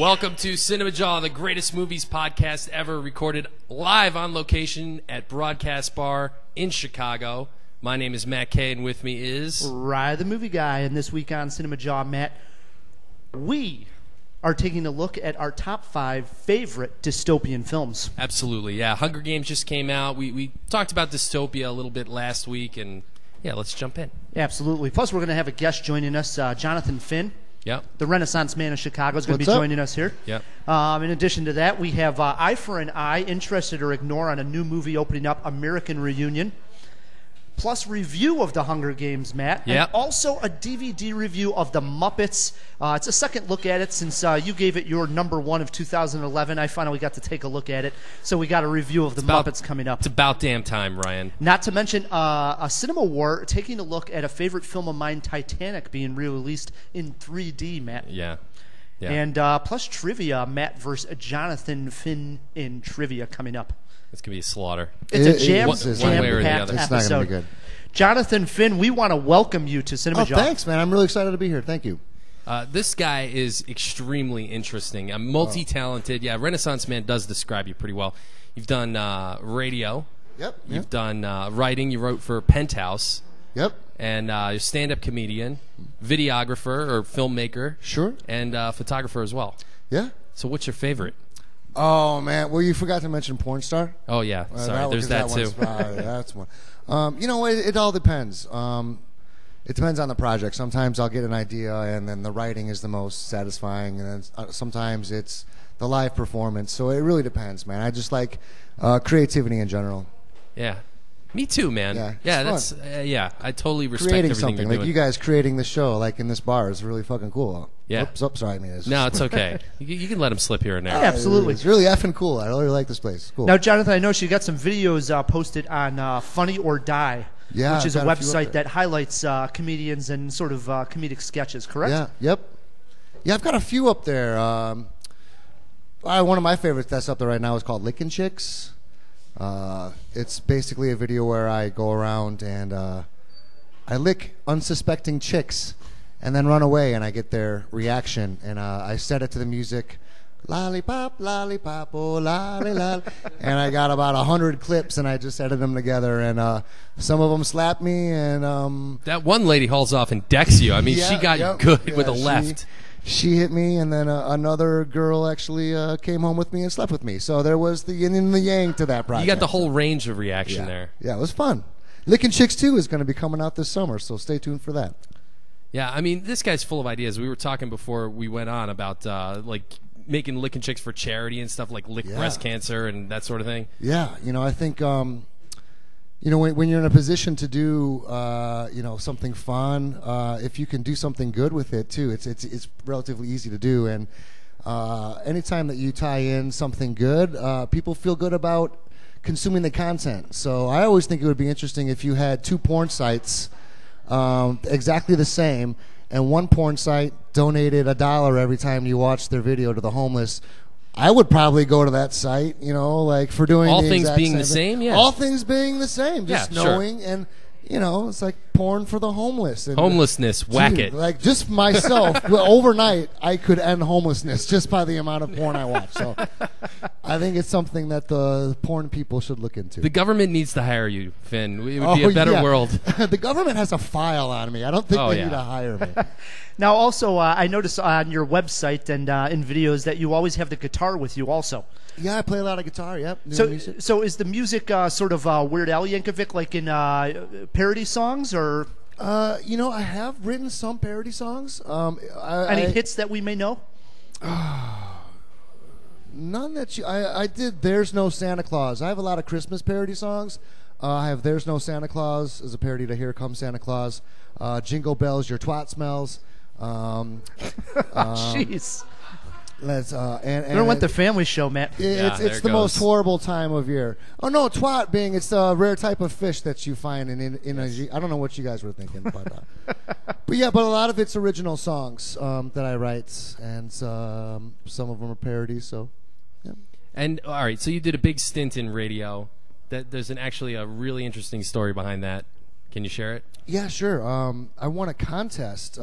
Welcome to CinemaJaw, the greatest movies podcast ever, recorded live on location at Broadcast Bar in Chicago. My name is Matt Kay, and with me is... Rye the Movie Guy, and this week on CinemaJaw, Matt, we are taking a look at our top 5 favorite dystopian films. Absolutely, yeah. Hunger Games just came out. We talked about dystopia a little bit last week, and yeah, let's jump in. Absolutely. Plus, we're going to have a guest joining us, Jonathan Finn. Yep. The Renaissance Man of Chicago is going to be joining us here. Yep. In addition to that, we have Eye for an Eye, Interested or Ignore, on a new movie opening up, American Reunion. Plus review of the Hunger Games, Matt. Yep. And also a DVD review of The Muppets. It's a second look at it since you gave it your number 1 of 2011. I finally got to take a look at it. So we got a review of The Muppets coming up. It's about damn time, Ryan. Not to mention a Cinema War taking a look at a favorite film of mine, Titanic, being re-released in 3D, Matt. Yeah. And plus trivia, Matt versus Jonathan Finn in trivia coming up. It's going to be a slaughter. It's a jam-packed It's not episode. Gonna be good. Jonathan Finn, we want to welcome you to CinemaJaw. Oh, thanks, man. I'm really excited to be here. Thank you. This guy is extremely interesting. I'm multi-talented. Yeah, Renaissance Man does describe you pretty well. You've done radio. Yep. You've done writing. You wrote for Penthouse. Yep. And you're a stand-up comedian, videographer or filmmaker. Sure. And photographer as well. Yeah. So what's your favorite? Oh, man. Well, you forgot to mention porn star. Oh, yeah. Sorry. There's that, too. That's one. You know, it all depends. It depends on the project. Sometimes I'll get an idea, and then the writing is the most satisfying, and then sometimes it's the live performance. So it really depends, man. I just like creativity in general. Yeah. Me too, man. Yeah, that's I totally respect creating everything something you're like doing. you guys creating the show, like in this bar, is really fucking cool. Yeah. Oops, sorry, man. No, it's okay. You can let him slip here and there. Absolutely. It's really effing cool. I really like this place. Cool. Now, Jonathan, I know you got some videos posted on Funny or Die, which is a website that highlights comedians and sort of comedic sketches, correct? Yeah, yep. Yeah, I've got a few up there. One of my favorites that's up there right now is called Lickin' Chicks. It's basically a video where I go around and I lick unsuspecting chicks and then run away, and I get their reaction, and I set it to the music, lollipop, lollipop, oh lolly lolly, and I got about 100 clips, and I just edited them together, and some of them slap me, and that one lady hauls off and decks you. I mean, she got you good with a left. She hit me, and then another girl actually came home with me and slept with me. So there was the yin and the yang to that project. You got the whole range of reaction there. Yeah, it was fun. Lickin' Chicks 2 is going to be coming out this summer, so stay tuned for that. Yeah, I mean, this guy's full of ideas. We were talking before we went on about like making Lickin' Chicks for charity and stuff, like lick breast cancer and that sort of thing. Yeah, you know, I think you know, when you're in a position to do you know, something fun, if you can do something good with it too, it's relatively easy to do. And anytime that you tie in something good, people feel good about consuming the content. So I always think it would be interesting if you had 2 porn sites exactly the same, and one porn site donated $1 every time you watch their video to the homeless. I would probably go to that site, you know, like for doing all things being the same. Yeah, all things being the same, just knowing, and you know, it's like porn for the homeless. And, homelessness, whack it. Like just myself, overnight, I could end homelessness just by the amount of porn I watch. So I think it's something that the porn people should look into. The government needs to hire you, Finn. It would be a better world. The government has a file on me. I don't think they need to hire me. Now, also, I noticed on your website and in videos that you always have the guitar with you also. Yeah, I play a lot of guitar, yep. So is the music sort of Weird Al Yankovic, like in parody songs, or? You know, I have written some parody songs. Any hits that we may know? None that you... I did There's No Santa Claus. I have a lot of Christmas parody songs. I have There's No Santa Claus as a parody to Here Comes Santa Claus. Jingle Bells, Your Twat Smells. Jeez. Let's and I don't want the family show, Matt. It's the most horrible time of year. Oh no, twat being it's a rare type of fish that you find in a. I don't know what you guys were thinking, but but a lot of it's original songs that I write, and some of them are parodies. So, yeah. And all right, so you did a big stint in radio. There's actually a really interesting story behind that. Can you share it? Yeah, sure. I won a contest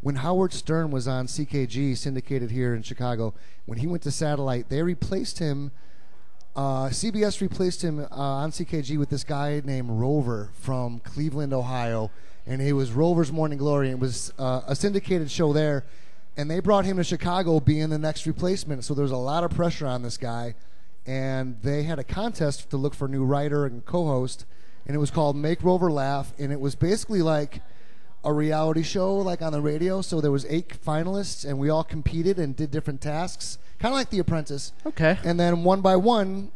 when Howard Stern was on CKG, syndicated here in Chicago. When he went to satellite, they replaced him. CBS replaced him on CKG with this guy named Rover from Cleveland, Ohio, and it was Rover's Morning Glory. It was a syndicated show there, and they brought him to Chicago being the next replacement. So there was a lot of pressure on this guy, and they had a contest to look for a new writer and co-host, and it was called Make Rover Laugh, and it was basically like a reality show like on the radio. So there was 8 finalists, and we all competed and did different tasks, kind of like The Apprentice. Okay. And then one by one,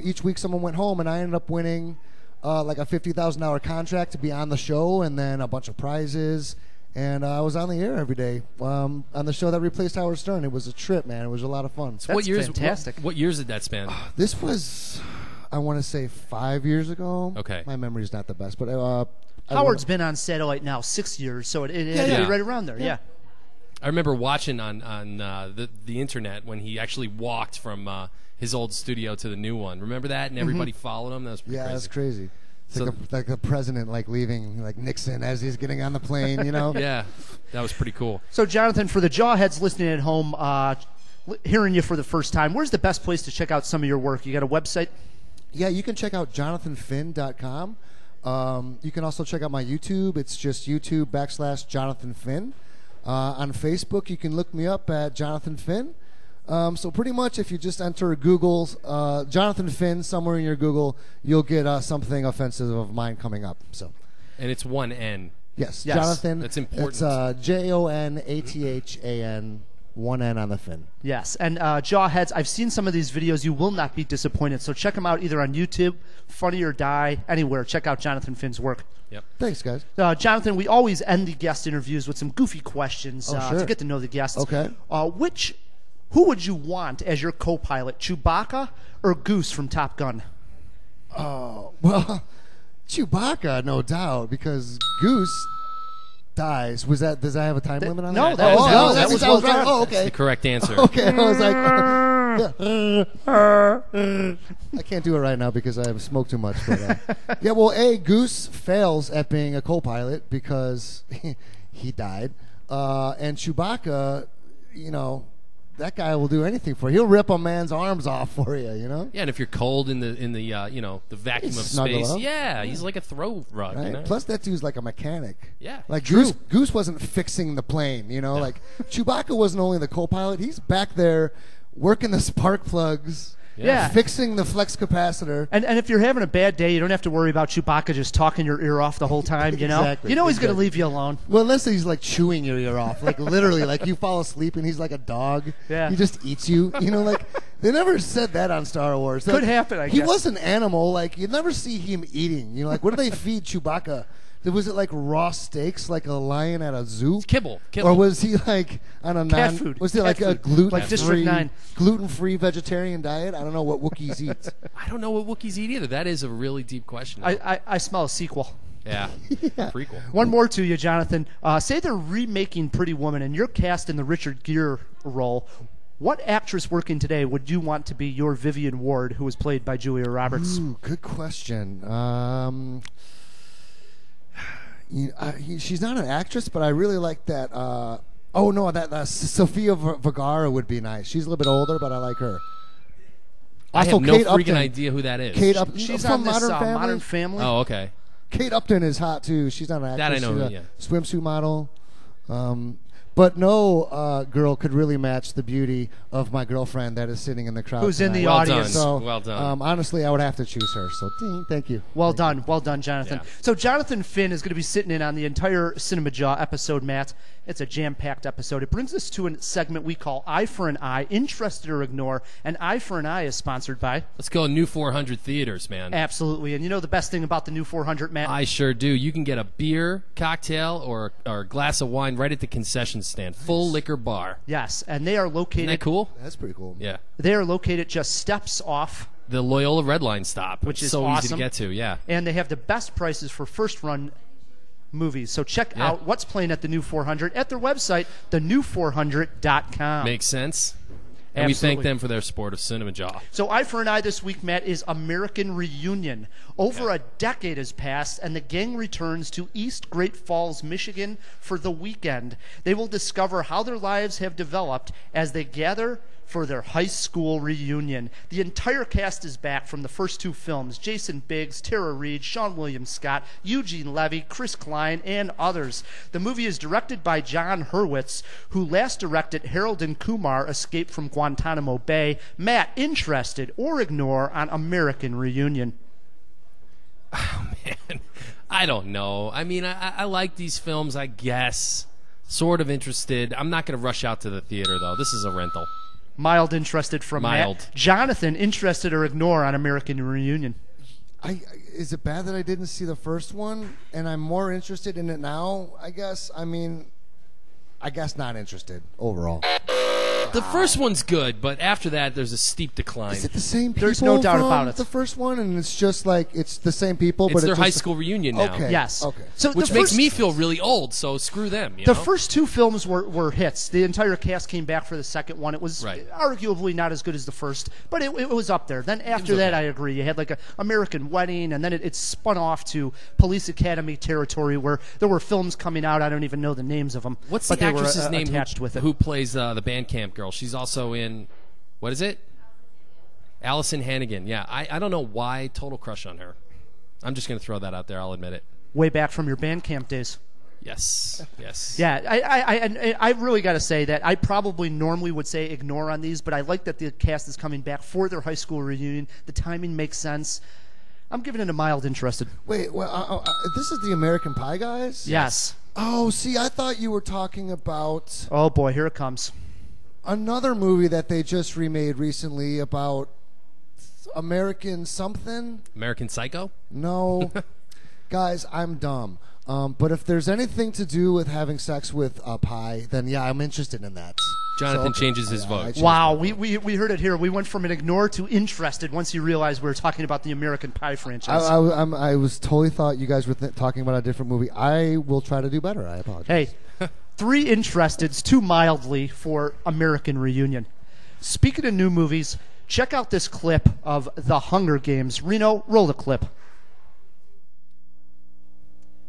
each week someone went home, and I ended up winning like a $50,000 contract to be on the show, and then a bunch of prizes. And I was on the air every day on the show that replaced Howard Stern. It was a trip, man. It was a lot of fun. That's fantastic. What years did that span? This was, I want to say, 5 years ago. Okay. My memory's not the best, but Howard's been on satellite now 6 years, so it had to be right around there. Yeah. I remember watching on the internet when he actually walked from his old studio to the new one. Remember that? And everybody followed him. That was pretty crazy. That's crazy. It's So- like the president like leaving like Nixon as he's getting on the plane, you know? Yeah, that was pretty cool. So, Jonathan, for the Jawheads listening at home, hearing you for the first time, where's the best place to check out some of your work? You got a website? Yeah, you can check out jonathanfinn.com. You can also check out my YouTube. It's just YouTube.com/Jonathan Finn. On Facebook, you can look me up at Jonathan Finn. So pretty much if you just enter Google Jonathan Finn somewhere in your Google, you'll get something offensive of mine coming up. So, And it's one N. yes, Yes. Jonathan. That's important. It's JONATHAN, one N on the Finn. Yes. And Jawheads, I've seen some of these videos. You will not be disappointed. So check them out either on YouTube, Funny or Die, anywhere. Check out Jonathan Finn's work. Yep. Thanks, guys. Jonathan, we always end the guest interviews with some goofy questions Sure. to get to know the guests. Okay. Who would you want as your co-pilot, Chewbacca or Goose from Top Gun? Oh, well, Chewbacca, no doubt, because Goose dies. Does that have a time limit on no, that? that was- that was well right. done. Oh, That's the okay. correct answer. Okay, I was like, I can't do it right now because I have smoked too much. But, yeah, well, Goose fails at being a co-pilot because he died, and Chewbacca, you know, that guy will do anything for you. He'll rip a man's arms off for you, you know. Yeah, and if you're cold in the the vacuum of Snuggle space, up. yeah, he's like a throw rug. Right. You know? Plus, that dude's like a mechanic. Yeah, Like true. Goose wasn't fixing the plane, you know. Like Chewbacca wasn't only the co-pilot; he's back there working the spark plugs, Yeah. fixing the flex capacitor. And if you're having a bad day, you don't have to worry about Chewbacca just talking your ear off the whole time, you know? Exactly, You know he's going to exactly. leave you alone. Well, unless he's like chewing your ear off, like literally, like you fall asleep and he's like a dog. Yeah. He just eats you. You know, like they never said that on Star Wars. Could Like, happen, I He guess. was an animal. Like you never see him eating. You know, like what do they feed Chewbacca? Was it like raw steaks, like a lion at a zoo? Kibble. Or was he like on a Cat food. Was it Cat like a food. Like District 9. gluten-free vegetarian diet? I don't know what Wookiees eat. I don't know what Wookiees eat either. That is a really deep question. I smell a sequel. Yeah. Prequel. One more to you, Jonathan. Say they're remaking Pretty Woman and you're cast in the Richard Gere role. What actress working today would you want to be your Vivian Ward, who was played by Julia Roberts? Ooh, good question. She's not an actress, but I really like that. That Sofia Vergara would be nice. She's a little bit older, but I like her. I have Also, no Kate freaking Upton. idea who that is. Kate Upton. She's from on this Modern Family. Modern Family. Oh, okay. Kate Upton is hot too. She's not an actress. That I know, She's a yeah. swimsuit model. But no girl could really match the beauty of my girlfriend that is sitting in the crowd. Who's in the tonight. Well audience. done. So, Well done. honestly, I would have to choose her. So, ding, thank you. Well done, Jonathan. Yeah. So Jonathan Finn is going to be sitting in on the entire CinemaJaw episode, Matt. It's a jam-packed episode. It brings us to a segment we call Eye for an Eye, Interested or Ignore. And Eye for an Eye is sponsored by... Let's go New 400 Theaters, man. Absolutely. And you know the best thing about the new 400, Matt? I sure do. You can get a beer, cocktail, or a glass of wine right at the concession stand. Full liquor bar. Yes, and they are Isn't located... that cool? That's pretty cool. Yeah. They are located just steps off, The Loyola Red Line stop, Which is so easy to awesome. get to. Yeah. and they have the best prices for first-run movies. So check Yeah. out what's playing at the new 400 at their website, thenew400.com. Makes sense. And we thank Absolutely. them for their support of CinemaJaw. So Eye for an Eye this week, Matt, is American Reunion. Over a decade has passed, and the gang returns to East Great Falls, Michigan for the weekend. They will discover how their lives have developed as they gather for their high school reunion. The entire cast is back from the first two films: Jason Biggs, Tara Reid, Sean William Scott, Eugene Levy, Chris Klein, and others. The movie is directed by John Hurwitz, who last directed Harold and Kumar Escape from Guantanamo Bay. Matt, interested or ignore on American Reunion? Oh, man. I don't know. I mean, I like these films, I guess. Sort of interested. I'm not going to rush out to the theater, though. This is a rental. Mild interested from Mild. Matt. Jonathan, interested or ignore on American Reunion? Is it bad that I didn't see the first one and I'm more interested in it now? I guess. I mean, I guess not interested overall. The first one's good, but after that, there's a steep decline. Is it the same people? There's no doubt from about it. The first one, and it's just like it's the same people, It's but their it's high just school reunion now. Okay. Yes. Okay. So Which the makes first, me feel really old, so screw them. You the know? first two films were hits. The entire cast came back for the second one. It was Right. arguably not as good as the first, but it was up there. Then after that, okay. I agree. You had like a American Wedding, and then it spun off to Police Academy territory, where there were films coming out. I don't even know the names of them. What's but the they were, actress's name attached with it? who plays the Bandcamp girl? She's also in, what is it? Allison Hannigan. Yeah, I don't know why. Total crush on her. I'm just going to throw that out there. I'll admit it. Way back from your Bandcamp days. Yes. Yes. Yeah, I really got to say that I probably normally would say ignore on these, but I like that the cast is coming back for their high school reunion. The timing makes sense. I'm giving it a mild interested. Wait, well, this is the American Pie guys? Yes. Oh, see, I thought you were talking about Oh boy, here it comes. another movie that they just remade recently about American something. American Psycho? No, guys, I'm dumb. But if there's anything to do with having sex with a pie, then yeah, I'm interested in that. Jonathan So, changes his I vote. changed Wow, my vote. we heard it here. We went from an ignore to interested once you realized we were talking about the American Pie franchise. I was totally thought you guys were talking about a different movie. I will try to do better. I apologize. Hey, 3 interesteds, 2 mildly for American Reunion. Speaking of new movies, check out this clip of The Hunger Games. Reno, roll the clip.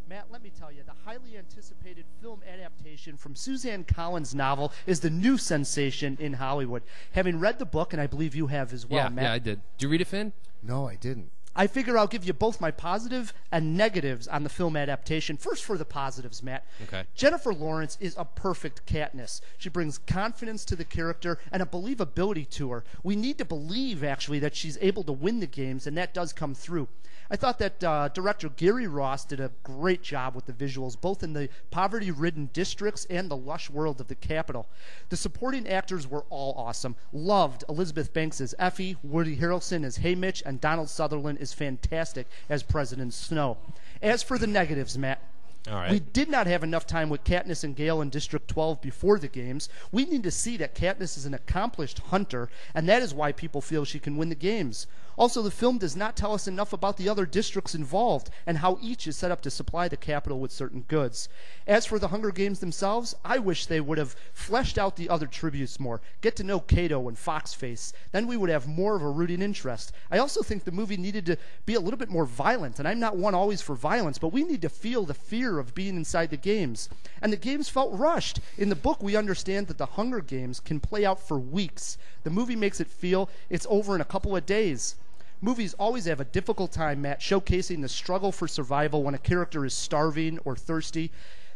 Matt, let me tell you, the highly anticipated film adaptation from Suzanne Collins' novel is the new sensation in Hollywood. Having read the book, and I believe you have as well, Yeah, Matt, yeah, I did. Did you read it, Finn? No, I didn't. I figure I'll give you both my positive and negatives on the film adaptation. First, for the positives, Matt. Okay. Jennifer Lawrence is a perfect Katniss. She brings confidence to the character and a believability to her. We need to believe, actually, that she's able to win the games, and that does come through. I thought that director Gary Ross did a great job with the visuals, both in the poverty-ridden districts and the lush world of the capital. The supporting actors were all awesome. Loved Elizabeth Banks as Effie, Woody Harrelson as Haymitch, and Donald Sutherland is fantastic as President Snow. As for the negatives, Matt, All right. we did not have enough time with Katniss and Gale in District 12 before the games. We need to see that Katniss is an accomplished hunter, and that is why people feel she can win the games. Also, the film does not tell us enough about the other districts involved and how each is set up to supply the capital with certain goods. As for the Hunger Games themselves, I wish they would have fleshed out the other tributes more. Get to know Cato and Foxface. Then we would have more of a rooting interest. I also think the movie needed to be a little bit more violent, and I'm not one always for violence, but we need to feel the fear of being inside the games. And the games felt rushed. In the book, we understand that the Hunger Games can play out for weeks. The movie makes it feel it's over in a couple of days. Movies always have a difficult time, Matt, showcasing the struggle for survival when a character is starving or thirsty.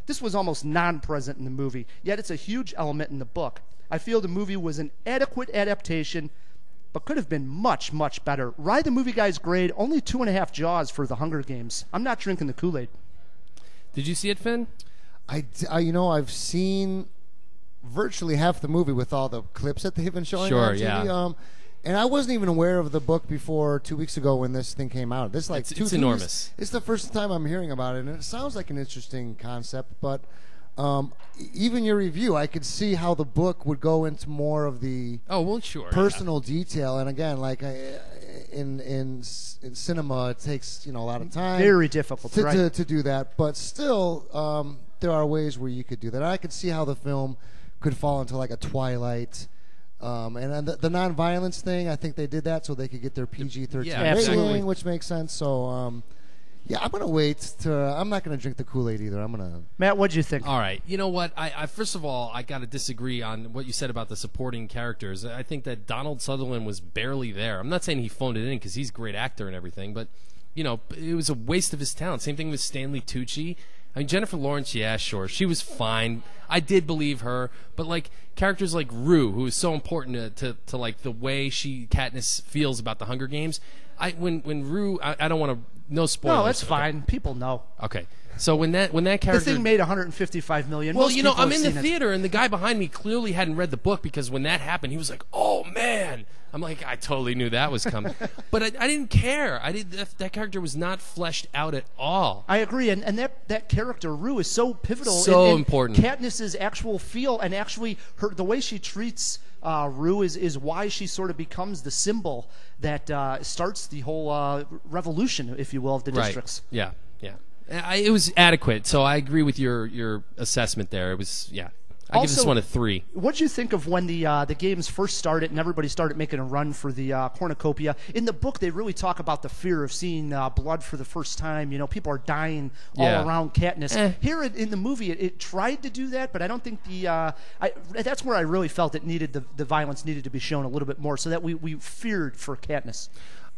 This was almost non-present in the movie, yet it's a huge element in the book. I feel the movie was an adequate adaptation, but could have been much, much better. Ride the movie guy's grade, only 2.5 jaws for the Hunger Games. I'm not drinking the Kool-Aid. Did you see it, Finn? I've seen virtually half the movie with all the clips that they've been showing Sure, on TV. yeah. And I wasn't even aware of the book before 2 weeks ago when this thing came out. This like It's enormous. It's the first time I'm hearing about it, and it sounds like an interesting concept. But even your review, I could see how the book would go into more of the Oh, well, sure. personal detail. And again, like in cinema, it takes a lot of time. Very difficult, right? to do that, but still, there are ways where you could do that. I could see how the film could fall into like a Twilight And then the non-violence thing, I think they did that so they could get their PG-13 Yeah, rating, exactly. which makes sense. So, yeah, I'm gonna wait. I'm not gonna drink the Kool-Aid either. I'm gonna. Matt, what'd you think? All right. You know what? I first of all, I got to disagree on what you said about the supporting characters. I think that Donald Sutherland was barely there. I'm not saying he phoned it in because he's a great actor and everything, but you know, it was a waste of his talent. Same thing with Stanley Tucci. I mean, Jennifer Lawrence, yeah, sure, she was fine. I did believe her, but like characters like Rue, who is so important to like the way Katniss feels about the Hunger Games. When Rue, I don't want to. No spoilers. No, that's fine. People know. Okay. So when that character, The thing made 155 million. well, Most you know, people I'm have in the seen it. theater, and the guy behind me clearly hadn't read the book because when that happened, he was like, "Oh man!" I'm like, I totally knew that was coming, but I didn't care. That character was not fleshed out at all. I agree, and that character Rue is so pivotal. So in important. Katniss's actual feel, and actually the way she treats Rue is why she sort of becomes the symbol that starts the whole revolution, if you will, of the districts. Yeah, yeah. It was adequate, so I agree with your assessment there. It was, yeah. I give this Also, one a 3. What did you think of when the games first started and everybody started making a run for the cornucopia? In the book, they really talk about the fear of seeing blood for the first time. You know, people are dying all Yeah. around Katniss. Here in the movie, it tried to do that, but I don't think that's where I really felt it needed the violence needed to be shown a little bit more, so that we feared for Katniss.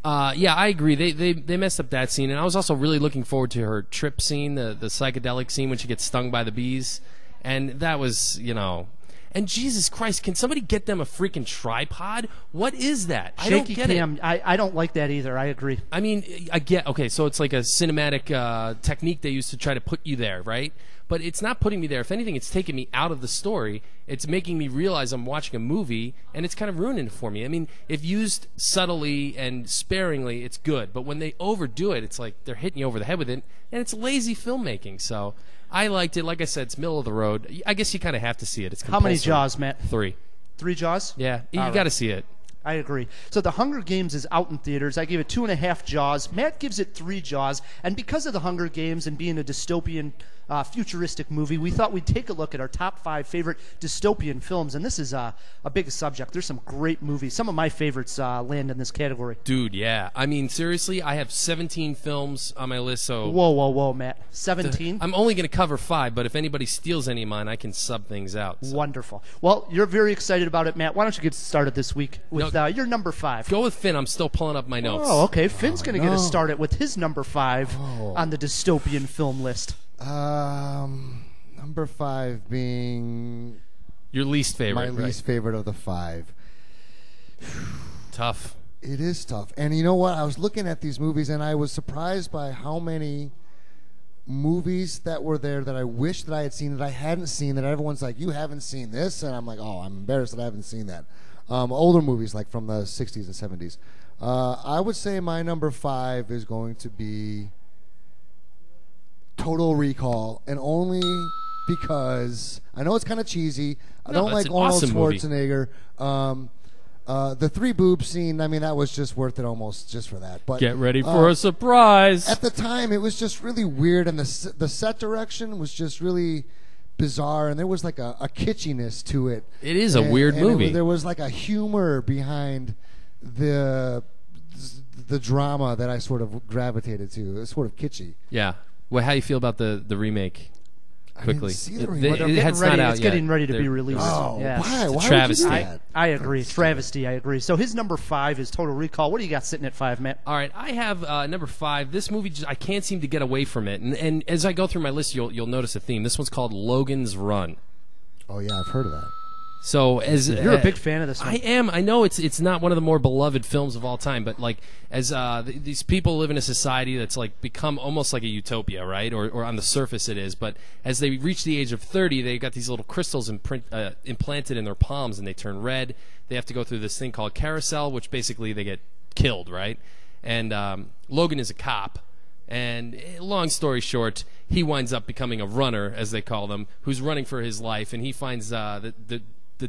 Yeah, I agree. They messed up that scene, and I was also really looking forward to her trip scene, the psychedelic scene when she gets stung by the bees. And that was, you know, and Jesus Christ, can somebody get them a freaking tripod? What is that? I don't Shaky get cam, it. I don't like that either. I agree. I mean, I get, okay, so it's like a cinematic technique they used to try to put you there, right? But it's not putting me there. If anything, it's taking me out of the story. It's making me realize I'm watching a movie, and it's kind of ruining it for me. I mean, if used subtly and sparingly, it's good. But when they overdo it, it's like they're hitting you over the head with it, and it's lazy filmmaking. So I liked it. Like I said, it's middle of the road. I guess you kind of have to see it. It's How many compulsory. Jaws, Matt? 3. 3 Jaws? Yeah, you All got to right. see it. I agree. So The Hunger Games is out in theaters. I gave it 2.5 Jaws. Matt gives it 3 Jaws. And because of The Hunger Games and being a dystopian, futuristic movie, we thought we'd take a look at our top 5 favorite dystopian films. And this is a big subject. There's some great movies. Some of my favorites land in this category. Dude, yeah. I mean, seriously, I have 17 films on my list, so Whoa, Matt. 17? I'm only going to cover 5, but if anybody steals any of mine, I can sub things out. So. Wonderful. Well, you're very excited about it, Matt. Why don't you get started this week with your number 5? Go with Finn. I'm still pulling up my notes. Oh, okay. Finn's going to get us started with his number 5 on the dystopian film list. Number 5 being Your least favorite, my least favorite of the 5. Tough. It is tough. And you know what? I was looking at these movies, and I was surprised by how many movies that were there that I wish that I had seen that I hadn't seen, that everyone's like, you haven't seen this? And I'm like, oh, I'm embarrassed that I haven't seen that. Older movies, like from the 60s and 70s. I would say my number 5 is going to be Total Recall, and only because I know it's kind of cheesy. I don't like an Arnold awesome movie. Schwarzenegger. The 3 boob scene, I mean, that was just worth it almost just for that. But Get ready for a surprise. at the time, it was just really weird, and the set direction was just really bizarre, and there was like a kitschiness to it. It is a weird movie. There was like a humor behind the drama that I sort of gravitated to. It was sort of kitschy. Yeah. Well, how do you feel about the remake? Quickly. see the remake. It's not out It's yet. getting ready to be They're- released. Oh, Yeah. why? It's a Why travesty. would you do that? I agree. Travesty, I agree. So his number 5 is Total Recall. What do you got sitting at 5, Matt? All right, I have number 5. This movie, I can't seem to get away from it. And as I go through my list, you'll notice a theme. This one's called Logan's Run. Oh yeah, I've heard of that. So as You're a big fan of this one. I am. I know it's not one of the more beloved films of all time, but like as these people live in a society that's like become almost like a utopia, right? Or on the surface it is, but as they reach the age of 30, they got these little crystals implanted in their palms, and they turn red. They have to go through this thing called carousel, which basically they get killed, right? And Logan is a cop. And long story short, he winds up becoming a runner, as they call them, who's running for his life, and he finds that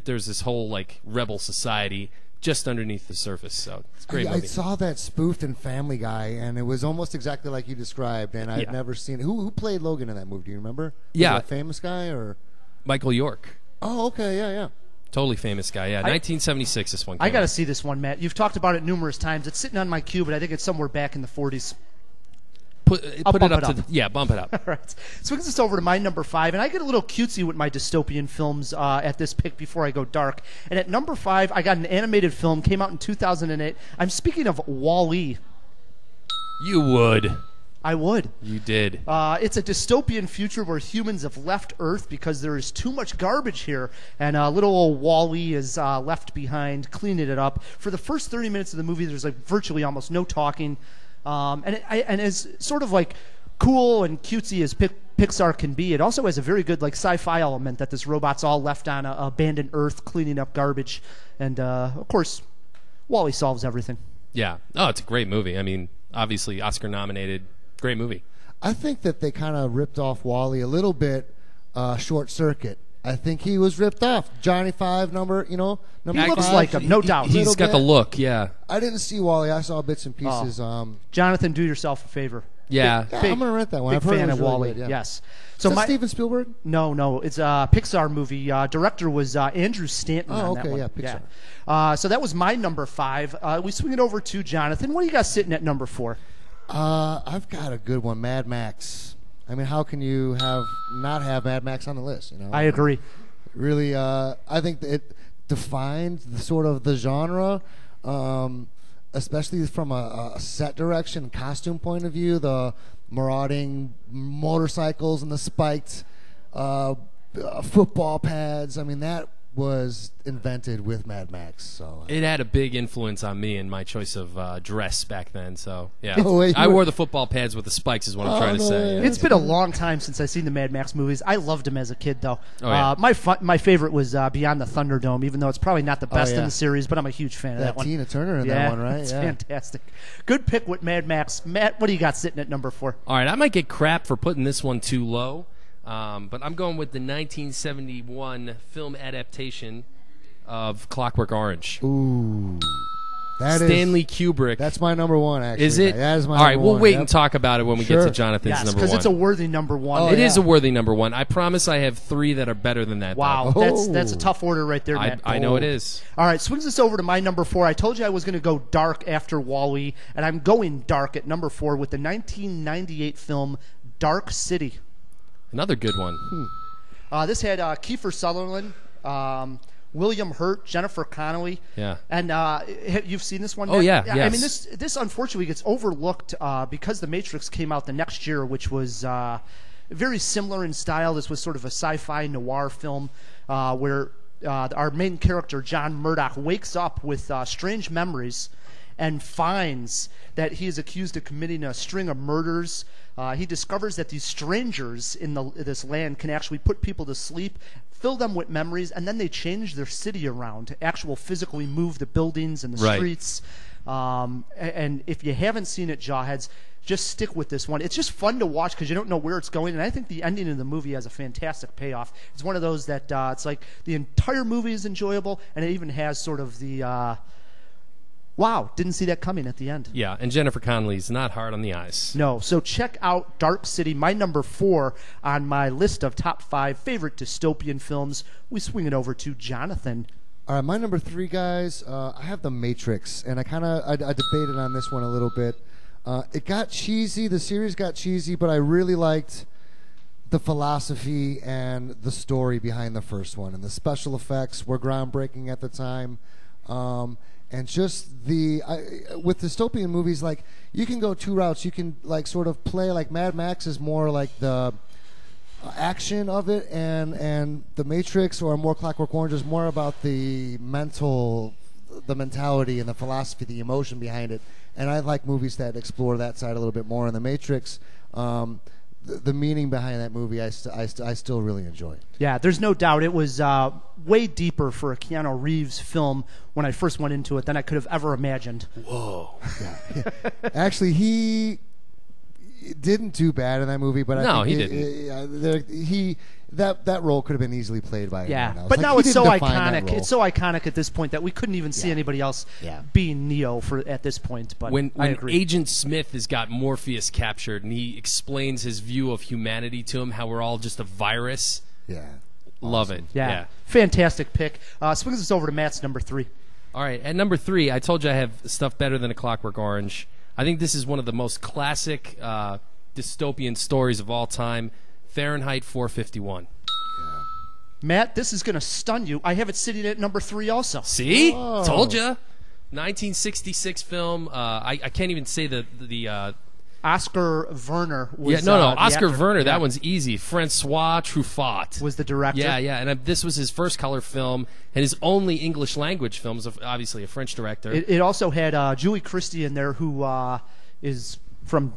there's this whole like rebel society just underneath the surface. So it's a great I movie. saw that spoofed in Family Guy, and it was almost exactly like you described. And I'd Yeah. never seen it. Who played Logan in that movie? Do you remember? Yeah. Was it a famous guy or? Michael York. Oh, okay, yeah. Totally famous guy. Yeah, 1976. This one. I Came got to out. see this one, Matt. You've talked about it numerous times. It's sitting on my queue, but I think it's somewhere back in the 40s. Put bump it up it to up. yeah, bump it up. All right. Swings us over to my number 5, and I get a little cutesy with my dystopian films at this pick before I go dark. And at number 5, I got an animated film, came out in 2008. I'm speaking of Wall-E. You would. I would. You did. It's a dystopian future where humans have left Earth because there is too much garbage here, and little old Wall-E is left behind, cleaning it up. For the first 30 minutes of the movie, there's like virtually almost no talking. And as sort of like cool and cutesy as Pixar can be, it also has a very good like sci-fi element that this robot's all left on a abandoned Earth cleaning up garbage, and of course, Wall-E solves everything. Yeah. Oh, it's a great movie. I mean, obviously Oscar nominated. Great movie. I think that they kind of ripped off Wall-E a little bit. Short Circuit. I think he was ripped off. Johnny Five, number He five. looks like him, no doubt. He's got the look. Yeah. I didn't see Wall-E. I saw bits and pieces. Jonathan, do yourself a favor. Yeah. Yeah, I'm gonna rent that one. Big I've heard fan it of was really Wall-E. good, yeah. Yes. So Steven Spielberg? No, it's a Pixar movie. Director was Andrew Stanton. Oh, on that okay, one. yeah, Pixar. Yeah. So that was my number 5. We swing it over to Jonathan. What do you got sitting at number 4? I've got a good one, Mad Max. I mean, how can you not have Mad Max on the list? You know, I agree. Really, I think that it defined the sort of the genre, especially from a set direction, costume point of view. The marauding motorcycles and the spiked football pads. I mean, that was invented with Mad Max. So It had a big influence on me in my choice of dress back then. So yeah, Oh, wait, I wore the football pads with the spikes. Is what I'm trying to no, say. yeah. Yeah. It's been a long time since I've seen the Mad Max movies. I loved them as a kid, though. Oh, yeah. My favorite was Beyond the Thunderdome, even though it's probably not the best in yeah. the series, but I'm a huge fan of that one. Tina Turner in Yeah, that one, right? it's Yeah. fantastic. Good pick with Mad Max. Matt, what do you got sitting at number 4? All right, I might get crap for putting this one too low, but I'm going with the 1971 film adaptation of Clockwork Orange. Ooh, Stanley Kubrick. That's my number 1. Actually, Is it? That is my All right, number we'll 1. wait Yep. and talk about it when we get Sure. to Jonathan's Yes, number because 1. it's a worthy number 1. Oh, It yeah. is a worthy number 1. I promise I have 3 that are better than that. Wow, though. that's a tough order right there, Matt. I know it is. All right, swings us over to my number 4. I told you I was going to go dark after Wall-E, and I'm going dark at number 4 with the 1998 film Dark City. Another good one. This had Kiefer Sutherland, William Hurt, Jennifer Connelly. Yeah. And you've seen this one? Oh, Matt? yeah, I yes. mean, this unfortunately gets overlooked because The Matrix came out the next year, which was very similar in style. This was sort of a sci-fi noir film where our main character, John Murdoch, wakes up with strange memories and finds that he is accused of committing a string of murders. He discovers that these strangers in this land can actually put people to sleep, fill them with memories, and then they change their city around to actually physically move the buildings and the Right. streets. And if you haven't seen it, Jawheads, just stick with this one. It's just fun to watch because you don't know where it's going, and I think the ending of the movie has a fantastic payoff. It's one of those that it's like the entire movie is enjoyable, and it even has sort of the wow, didn't see that coming at the end. Yeah, and Jennifer Connelly's not hard on the eyes. No, so check out Dark City, my number 4 on my list of top 5 favorite dystopian films. We swing it over to Jonathan. All right, my number 3, guys. I have The Matrix, and I debated on this one a little bit. It got cheesy. The series got cheesy, but I really liked the philosophy and the story behind the first one, and the special effects were groundbreaking at the time. And just with dystopian movies, like, you can go 2 routes. You can like sort of play like Mad Max is more like the action of it, and The Matrix or more Clockwork Orange is more about the mentality and the philosophy, the emotion behind it. And I like movies that explore that side a little bit more. In The Matrix, the meaning behind that movie, I still really enjoy. Yeah, there's no doubt it was way deeper for a Keanu Reeves film when I first went into it than I could have ever imagined. Whoa. Actually, he didn't do bad in that movie, but No, I he think didn't. that role could have been easily played by Yeah, anyone else. but Like, now he it's so didn't define that iconic. role. It's so iconic at this point that we couldn't even see anybody else being Neo at this point. But When I agree. Agent Smith has got Morpheus captured and he explains his view of humanity to him, how we're all just a virus. Yeah. Love it. Yeah. Fantastic pick. Swings us over to Matt's number 3. All right, at number 3, I told you I have stuff better than A Clockwork Orange. I think this is one of the most classic dystopian stories of all time, Fahrenheit 451. Matt, this is going to stun you. I have it sitting at number 3 also. See? Told you. 1966 film. I can't even say the Oscar Werner was Oscar Werner. Yeah. That one's easy. Francois Truffaut was the director. Yeah, and this was his first color film and his only English language film. Obviously a French director. It also had Julie Christie in there, who is from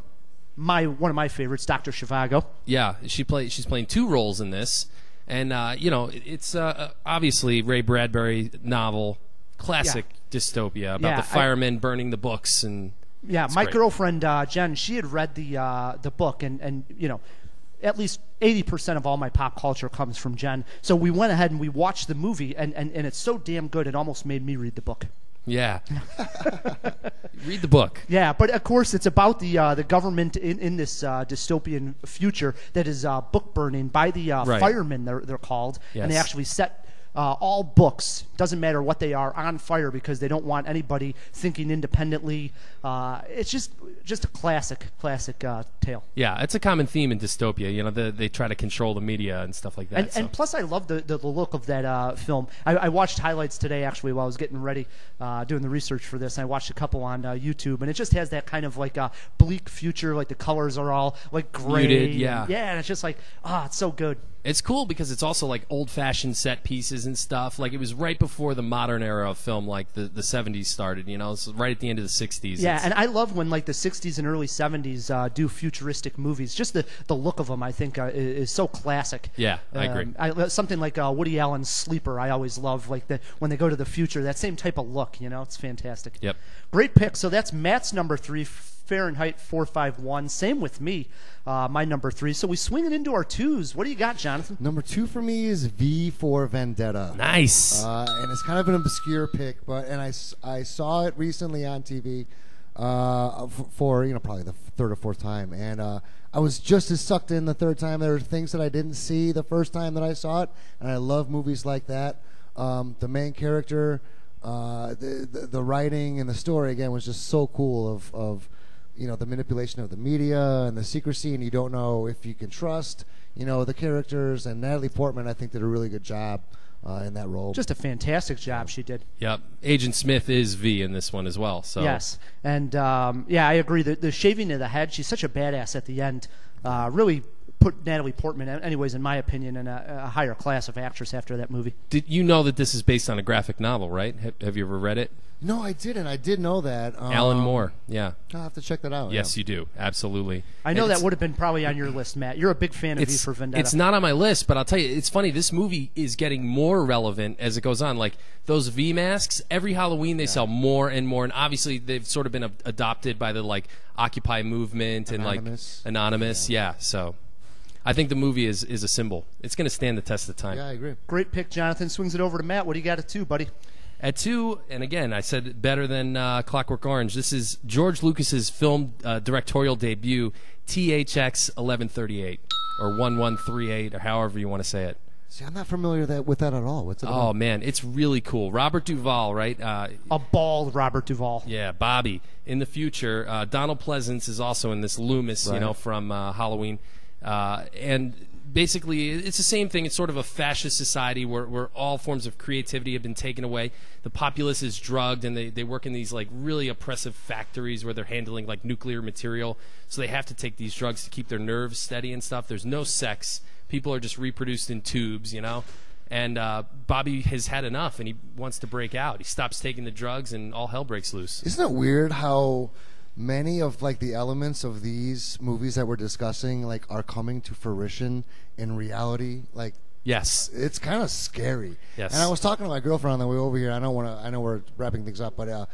one of my favorites, Dr. Zhivago. Yeah, she's playing 2 roles in this, and it's obviously Ray Bradbury novel, classic dystopia about the firemen burning the books and. Yeah, my girlfriend Jen, she had read the book, and at least 80% of all my pop culture comes from Jen. So we went ahead and we watched the movie, and it's so damn good it almost made me read the book. Yeah, read the book. Yeah, but of course it's about the government in this dystopian future that is book burning by the firemen. They're called, and they actually set. All books, doesn't matter what they are, on fire because they don't want anybody thinking independently. It's just a classic tale. Yeah, it's a common theme in dystopia. They try to control the media and stuff like that. And plus, I love the look of that film. I watched highlights today actually while I was getting ready, doing the research for this. I watched a couple on YouTube, and it just has that kind of like a bleak future. Like the colors are all like gray. Muted, yeah. And it's just like it's so good. It's cool because it's also like old-fashioned set pieces and stuff. Like it was right before the modern era of film, like the 70s started. It's right at the end of the 60s. Yeah, and I love when like the 60s and early 70s do futuristic movies. Just the look of them, I think, is so classic. Yeah, I agree. Something like Woody Allen's Sleeper, I always love. Like when they go to the future, that same type of look. It's fantastic. Yep. Great pick. So that's Matt's number 3. Fahrenheit 451. Same with me, my number 3. So we swing it into our 2s. What do you got, Jonathan? Number 2 for me is V for Vendetta. Nice. And it's kind of an obscure pick, and I saw it recently on TV for probably the 3rd or 4th time, and I was just as sucked in the 3rd time. There were things that I didn't see the first time that I saw it, and I love movies like that. The main character, the writing and the story again was just so cool of the manipulation of the media and the secrecy, and you don't know if you can trust, the characters. And Natalie Portman, I think, did a really good job in that role. Just a fantastic job she did. Yep. Agent Smith is V in this one as well. So yes, and I agree. The shaving of the head, she's such a badass at the end. Really put Natalie Portman, anyways, in my opinion, in a higher class of actress after that movie. Did you know that this is based on a graphic novel, right? Have you ever read it? No, I didn't. I did know that. Alan Moore, yeah. I'll have to check that out. Yes, you do. Absolutely. I know that would have been probably on your list, Matt. You're a big fan of V for Vendetta. It's not on my list, but I'll tell you, it's funny. This movie is getting more relevant as it goes on. Like those V masks, every Halloween they sell more and more, and obviously they've sort of been adopted by the like Occupy movement and like Anonymous. Yeah, so I think the movie is a symbol. It's going to stand the test of time. Yeah, I agree. Great pick, Jonathan. Swings it over to Matt. What do you got at 2, buddy? At 2, and again, I said better than Clockwork Orange. This is George Lucas's film directorial debut, THX 1138, or 1138, or however you want to say it. See, I'm not familiar with that at all. What's it about? Oh, man, it's really cool. Robert Duvall, right? A bald Robert Duvall. Yeah, Bobby. In the future, Donald Pleasance is also in this, Loomis, from Halloween. And basically, it's the same thing. It's sort of a fascist society where all forms of creativity have been taken away. The populace is drugged, and they work in these like really oppressive factories where they're handling like nuclear material. So they have to take these drugs to keep their nerves steady and stuff. There's no sex. People are just reproduced in tubes, And Bobby has had enough, and he wants to break out. He stops taking the drugs, and all hell breaks loose. Isn't it weird how many of like the elements of these movies that we're discussing like are coming to fruition in reality? Like, yes, it's kind of scary. Yes. And I was talking to my girlfriend on the way over here. I know we're wrapping things up, but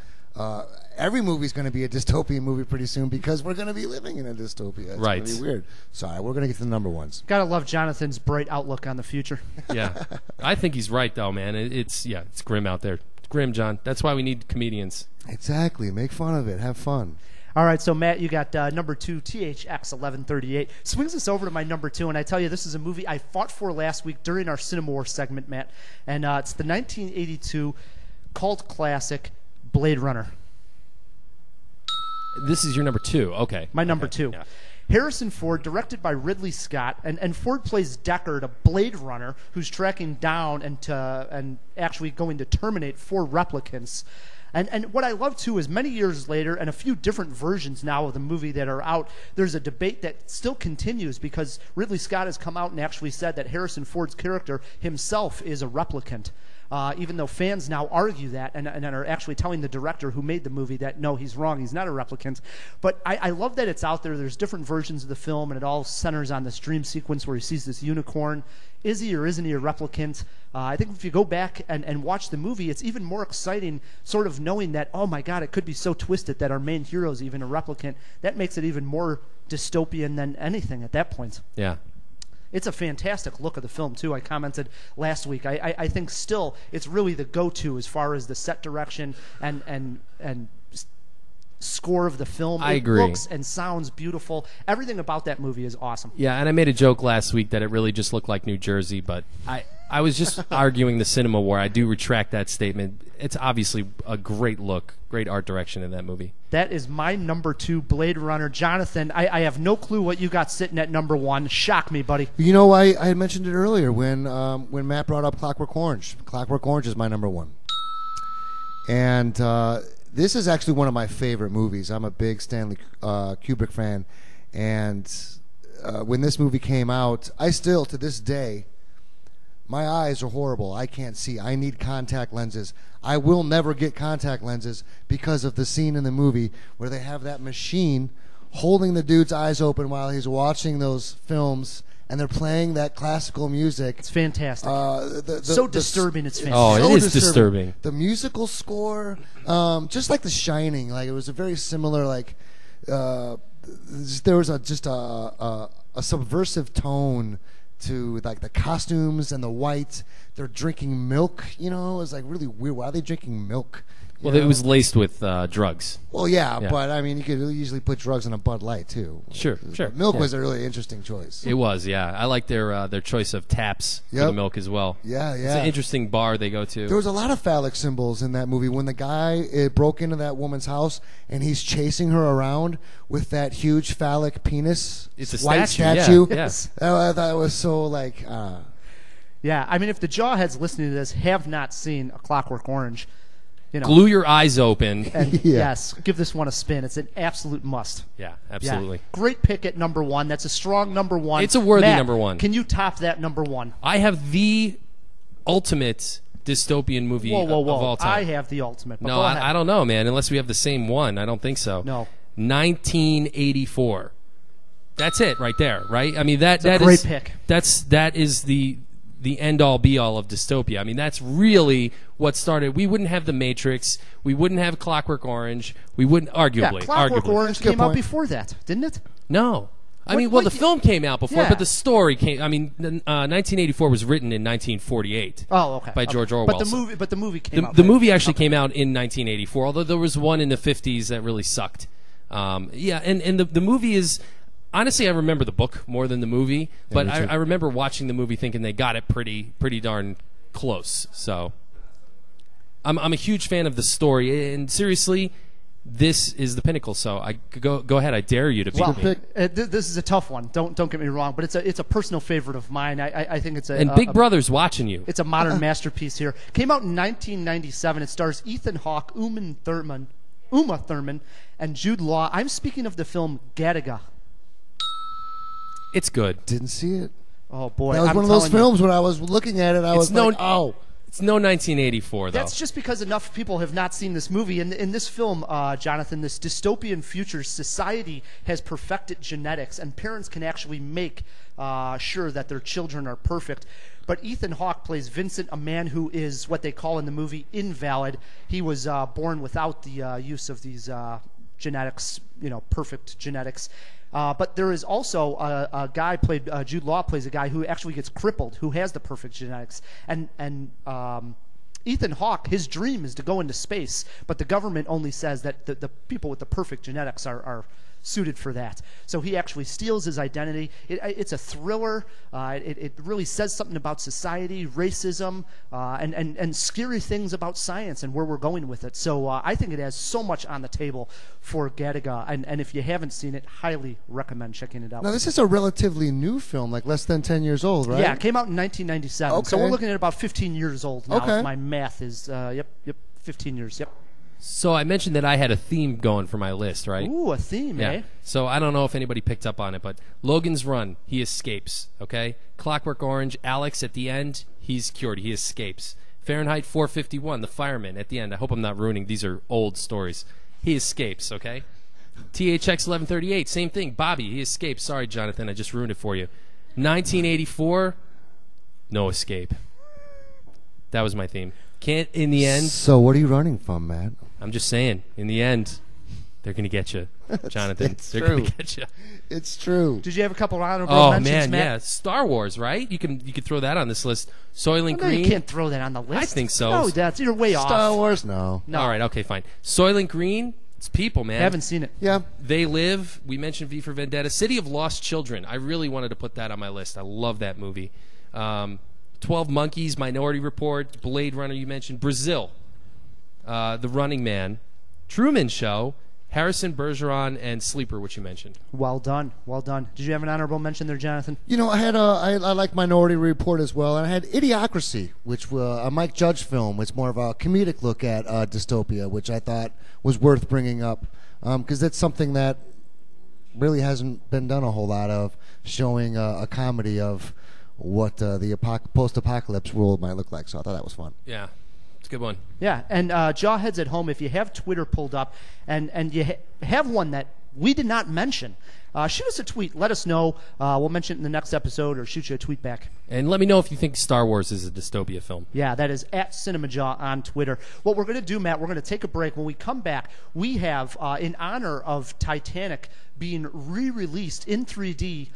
every movie's going to be a dystopian movie pretty soon because we're going to be living in a dystopia. It's right. going to be weird. Sorry, we're going to get to the number ones. Gotta love Jonathan's bright outlook on the future. Yeah, I think he's right though, man. It's grim out there. It's grim, John. That's why we need comedians. Exactly. Make fun of it. Have fun. All right, so Matt, you got number 2, THX 1138. Swings us over to my number 2, and I tell you, this is a movie I fought for last week during our Cinema War segment, Matt, and it's the 1982 cult classic Blade Runner. This is your number 2. Okay. My number 2. Yeah. Harrison Ford, directed by Ridley Scott, and Ford plays Deckard, a Blade Runner who's tracking down and actually going to terminate 4 replicants. And what I love, too, is many years later, and a few different versions now of the movie that are out, there's a debate that still continues because Ridley Scott has come out and actually said that Harrison Ford's character himself is a replicant. Even though fans now argue that and are actually telling the director who made the movie that, no, he's wrong, he's not a replicant. But I love that it's out there. There's different versions of the film, and it all centers on this dream sequence where he sees this unicorn. Is he or isn't he a replicant? I think if you go back and watch the movie, it's even more exciting sort of knowing that, oh my God, it could be so twisted that our main hero is even a replicant. That makes it even more dystopian than anything at that point. Yeah. It's a fantastic look of the film, too. I commented last week. I think still it's really the go-to as far as the set direction and score of the film. I agree. It looks and sounds beautiful. Everything about that movie is awesome. Yeah, and I made a joke last week that it really just looked like New Jersey, but I was just arguing the Cinema War. I do retract that statement. It's obviously a great look, great art direction in that movie. That is my number 2, Blade Runner. Jonathan, I have no clue what you got sitting at number 1. Shock me, buddy. You know, I had mentioned it earlier when Matt brought up Clockwork Orange. Clockwork Orange is my number 1. And this is actually one of my favorite movies. I'm a big Stanley Kubrick fan. And when this movie came out, I still, to this day, my eyes are horrible. I can't see. I need contact lenses. I will never get contact lenses because of the scene in the movie where they have that machine holding the dude's eyes open while he's watching those films, and they're playing that classical music. It's fantastic. So disturbing. It's fantastic. Oh, so it is disturbing. The musical score, just like The Shining, like it was a very similar, like there was a subversive tone to like the costumes and the white. They're drinking milk, you know. It was like really weird. Why are they drinking milk? Well, it was laced with drugs. Well, yeah, but I mean, you could usually put drugs in a Bud Light too. Sure. Milk was a really interesting choice. It was, yeah. I like their choice of taps for the milk as well. Yeah. It's an interesting bar they go to. There was a lot of phallic symbols in that movie. When the guy broke into that woman's house and he's chasing her around with that huge phallic penis, it's a white statue. statue. Yeah. I thought it was so like. Yeah, I mean, if the Jawheads listening to this have not seen A Clockwork Orange, you know, glue your eyes open. And yes, give this one a spin. It's an absolute must. Yeah, absolutely. Yeah. Great pick at number 1. That's a strong number 1. It's a worthy Matt, number 1. Can you top that number 1? I have the ultimate dystopian movie whoa. of all time. I have the ultimate. No, I don't know, man. Unless we have the same one. I don't think so. No. 1984. That's it right there, right? I mean, that a great is pick. That is the end all be all of dystopia. I mean, that's really what started. We wouldn't have The Matrix. We wouldn't have Clockwork Orange. We wouldn't, arguably. Yeah, Clockwork Orange came out point. before that, didn't it? No. I mean, well, the film came out before, Yeah. but the story came. I mean, 1984 was written in 1948. Oh, okay. By George Orwell. But the movie came out. The movie actually came out in 1984, although there was one in the 50s that really sucked. Yeah, and the movie is. Honestly, I remember the book more than the movie, but I remember watching the movie thinking they got it pretty darn close. So, I'm a huge fan of the story, and seriously, this is the pinnacle. So, I go ahead. I dare you to beat me. This is a tough one. Don't get me wrong, but it's a personal favorite of mine. I think it's and Big Brother's watching you. It's a modern masterpiece here. Came out in 1997. It stars Ethan Hawke, Uma Thurman, and Jude Law. I'm speaking of the film Gattaca. It's good. Didn't see it. Oh boy, That was one of those films when I was looking at it. I was like, oh. It's no 1984 though. That's just because enough people have not seen this movie. In this film, Jonathan, this dystopian future society has perfected genetics, and parents can actually make sure that their children are perfect. But Ethan Hawke plays Vincent, a man who is what they call in the movie invalid. He was born without the use of these genetics, perfect genetics. But there is also a guy played Jude Law plays a guy who actually gets crippled, who has the perfect genetics, and Ethan Hawke, his dream is to go into space, but the government only says that the people with the perfect genetics are suited for that. So he actually steals his identity. It's a thriller. It really says something about society, racism, and scary things about science and where we're going with it. So I think it has so much on the table for Gattaca. And if you haven't seen it, highly recommend checking it out. Now, this is a relatively new film, like less than 10 years old, right? Yeah, it came out in 1997. So Okay. we're looking at about 15 years old now. Okay. If my math is, yep, 15 years, yep. So I mentioned that I had a theme going for my list, right? Ooh, a theme, eh? So I don't know if anybody picked up on it, but Logan's Run, he escapes, okay? Clockwork Orange, Alex, at the end, he's cured. He escapes. Fahrenheit 451, the fireman, at the end. I hope I'm not ruining. These are old stories. He escapes, okay? THX 1138, same thing. Bobby, he escapes. Sorry, Jonathan, I just ruined it for you. 1984, no escape. That was my theme. Can't, in the end... So what are you running from, Matt? I'm just saying, in the end, they're going to get you, Jonathan. It's They're true. going to get you. It's true. Did you have a couple honorable Oh mentions, man, Matt? yeah, Star Wars, right? You could throw that on this list. Soylent No, Green. you can't throw that on the list. I think so. No, you're way off. Star Wars? No. No. All right, okay, fine. Soylent Green. It's people, man. Haven't seen it. Yeah. They Live. We mentioned V for Vendetta. City of Lost Children. I really wanted to put that on my list. I love that movie. 12 Monkeys, Minority Report, Blade Runner. You mentioned Brazil. The Running Man, Truman Show, Harrison Bergeron, and Sleeper, which you mentioned. Well done. Well done. Did you have an honorable mention there, Jonathan? You know, I like Minority Report as well, and I had Idiocracy, which was a Mike Judge film. It's more of a comedic look at dystopia, which I thought was worth bringing up, because that's something that really hasn't been done a whole lot of, showing a comedy of what the post-apocalypse world might look like. So I thought that was fun. Yeah, it's a good one. Yeah, and Jawheads at home, if you have Twitter pulled up and you have one that we did not mention, shoot us a tweet. Let us know. We'll mention it in the next episode or shoot you a tweet back. And let me know if you think Star Wars is a dystopia film. Yeah, that is at CinemaJaw on Twitter. What we're going to do, Matt, we're going to take a break. When we come back, we have, in honor of Titanic being re-released in 3D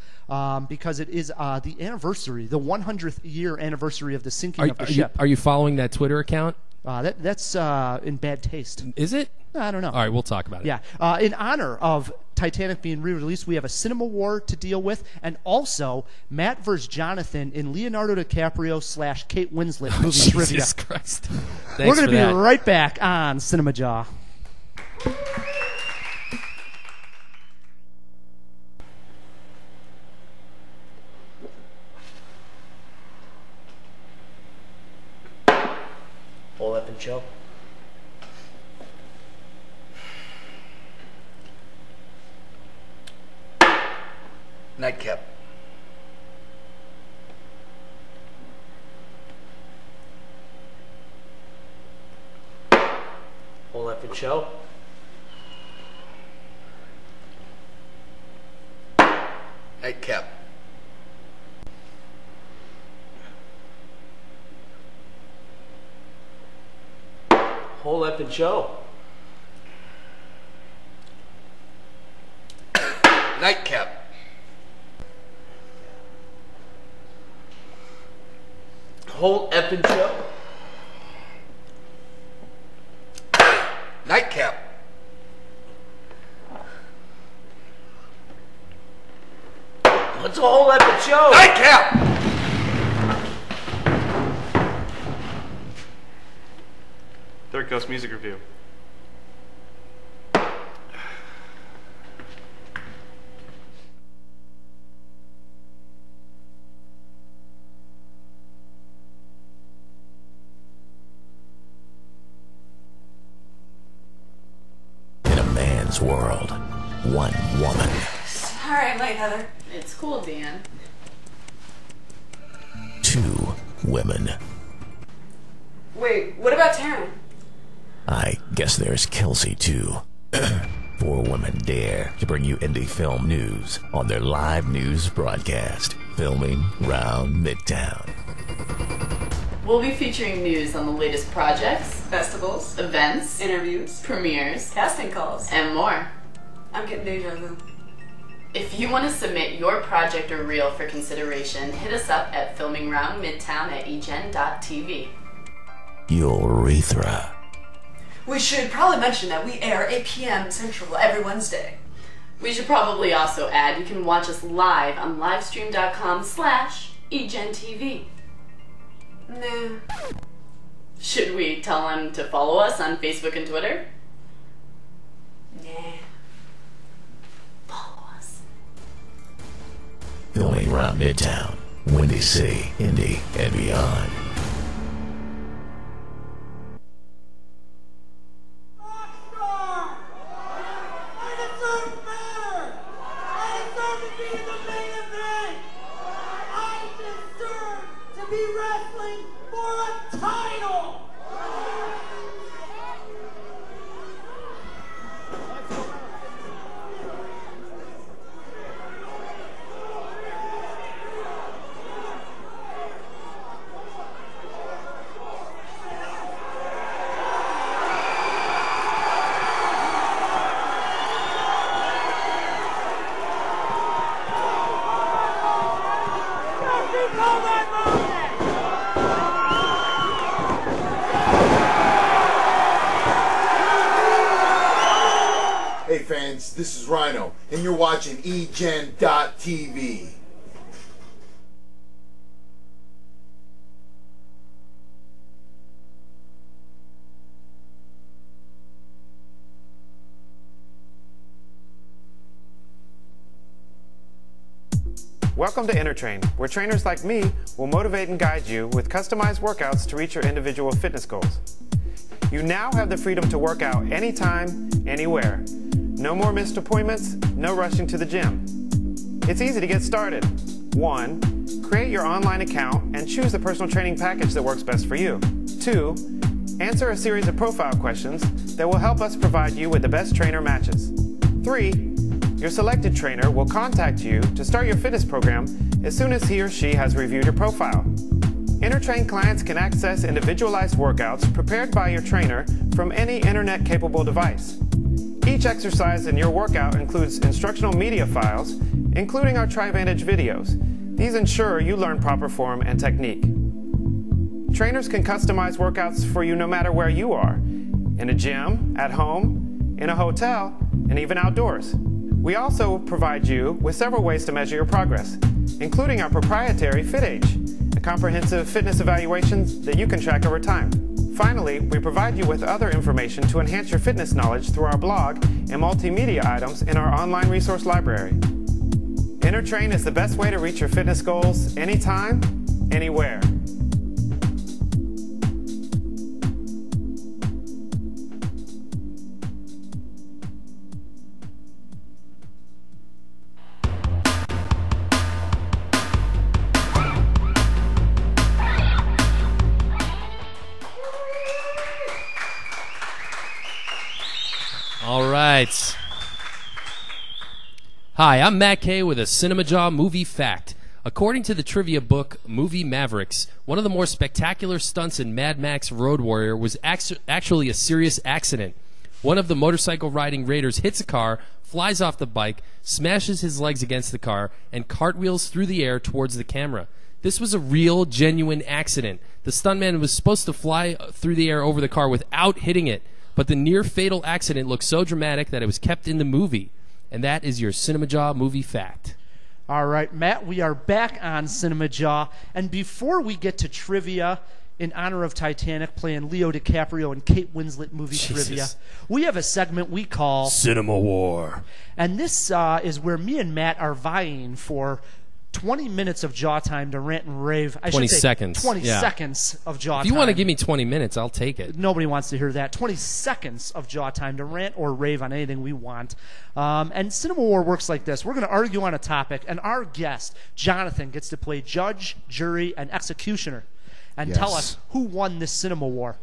because it is the anniversary, the 100th year anniversary of the sinking of the ship. Are you following that Twitter account? That's in bad taste. Is it? I don't know. All right, we'll talk about it. Yeah. In honor of Titanic being re-released, we have a cinema war to deal with, and also Matt versus Jonathan in Leonardo DiCaprio / Kate Winslet movie trivia. Jesus Christ. We're going to be right back on CinemaJaw. Whole effing show. Nightcap. Whole effing show. Nightcap. Whole effing show. Nightcap. Whole effing show. Nightcap. What's a whole effing show? Nightcap. Third Coast Music Review. In a man's world, one woman, Sorry, I'm late, Heather. It's cool, Dan. two women. Wait, what about Taryn? I guess there's Kelsey too. Four women dare to bring you indie film news on their live news broadcast, filming round Midtown. We'll be featuring news on the latest projects, Festivals, events, interviews, premieres, casting calls. and more. I'm getting deja vu. If you want to submit your project or reel for consideration, hit us up at filmingroundmidtown@egen.tv. urethra. We should probably mention that we air 8 p.m. Central every Wednesday. We should probably also add you can watch us live on livestream.com/eGenTV. Nah. Should we tell them to follow us on Facebook and Twitter? Nah. Follow us. Filming around Midtown, Windy City, Indy, and beyond. Hey fans, this is Rhino, and you're watching eGen.tv. Welcome to Intertrain, where trainers like me will motivate and guide you with customized workouts to reach your individual fitness goals. You now have the freedom to work out anytime, anywhere. No more missed appointments, no rushing to the gym. It's easy to get started. 1. Create your online account and choose the personal training package that works best for you. 2. Answer a series of profile questions that will help us provide you with the best trainer matches. 3. Your selected trainer will contact you to start your fitness program as soon as he or she has reviewed your profile. Intertrain clients can access individualized workouts prepared by your trainer from any internet-capable device. Each exercise in your workout includes instructional media files, including our TriVantage videos. These ensure you learn proper form and technique. Trainers can customize workouts for you no matter where you are, in a gym, at home, in a hotel, and even outdoors. We also provide you with several ways to measure your progress, including our proprietary FitAge, a comprehensive fitness evaluation that you can track over time. Finally, we provide you with other information to enhance your fitness knowledge through our blog and multimedia items in our online resource library. Intertrain is the best way to reach your fitness goals anytime, anywhere. All right. Hi, I'm Matt Kay with a CinemaJaw movie fact. According to the trivia book Movie Mavericks, one of the more spectacular stunts in Mad Max Road Warrior was actually a serious accident. One of the motorcycle riding raiders hits a car, flies off the bike, smashes his legs against the car, and cartwheels through the air towards the camera. This was a real, genuine accident. The stuntman was supposed to fly through the air over the car without hitting it, but the near-fatal accident looked so dramatic that it was kept in the movie. And that is your CinemaJaw movie fact. All right, Matt, we are back on CinemaJaw. And before we get to trivia in honor of Titanic playing Leo DiCaprio and Kate Winslet movie trivia, we have a segment we call Cinema War. And this is where me and Matt are vying for 20 minutes of jaw time to rant and rave. 20 seconds. 20 seconds of jaw time. If you want to give me 20 minutes, I'll take it. Nobody wants to hear that. 20 seconds of jaw time to rant or rave on anything we want. And Cinema War works like this. We're going to argue on a topic, and our guest, Jonathan, gets to play judge, jury, and executioner and tell us who won this Cinema War.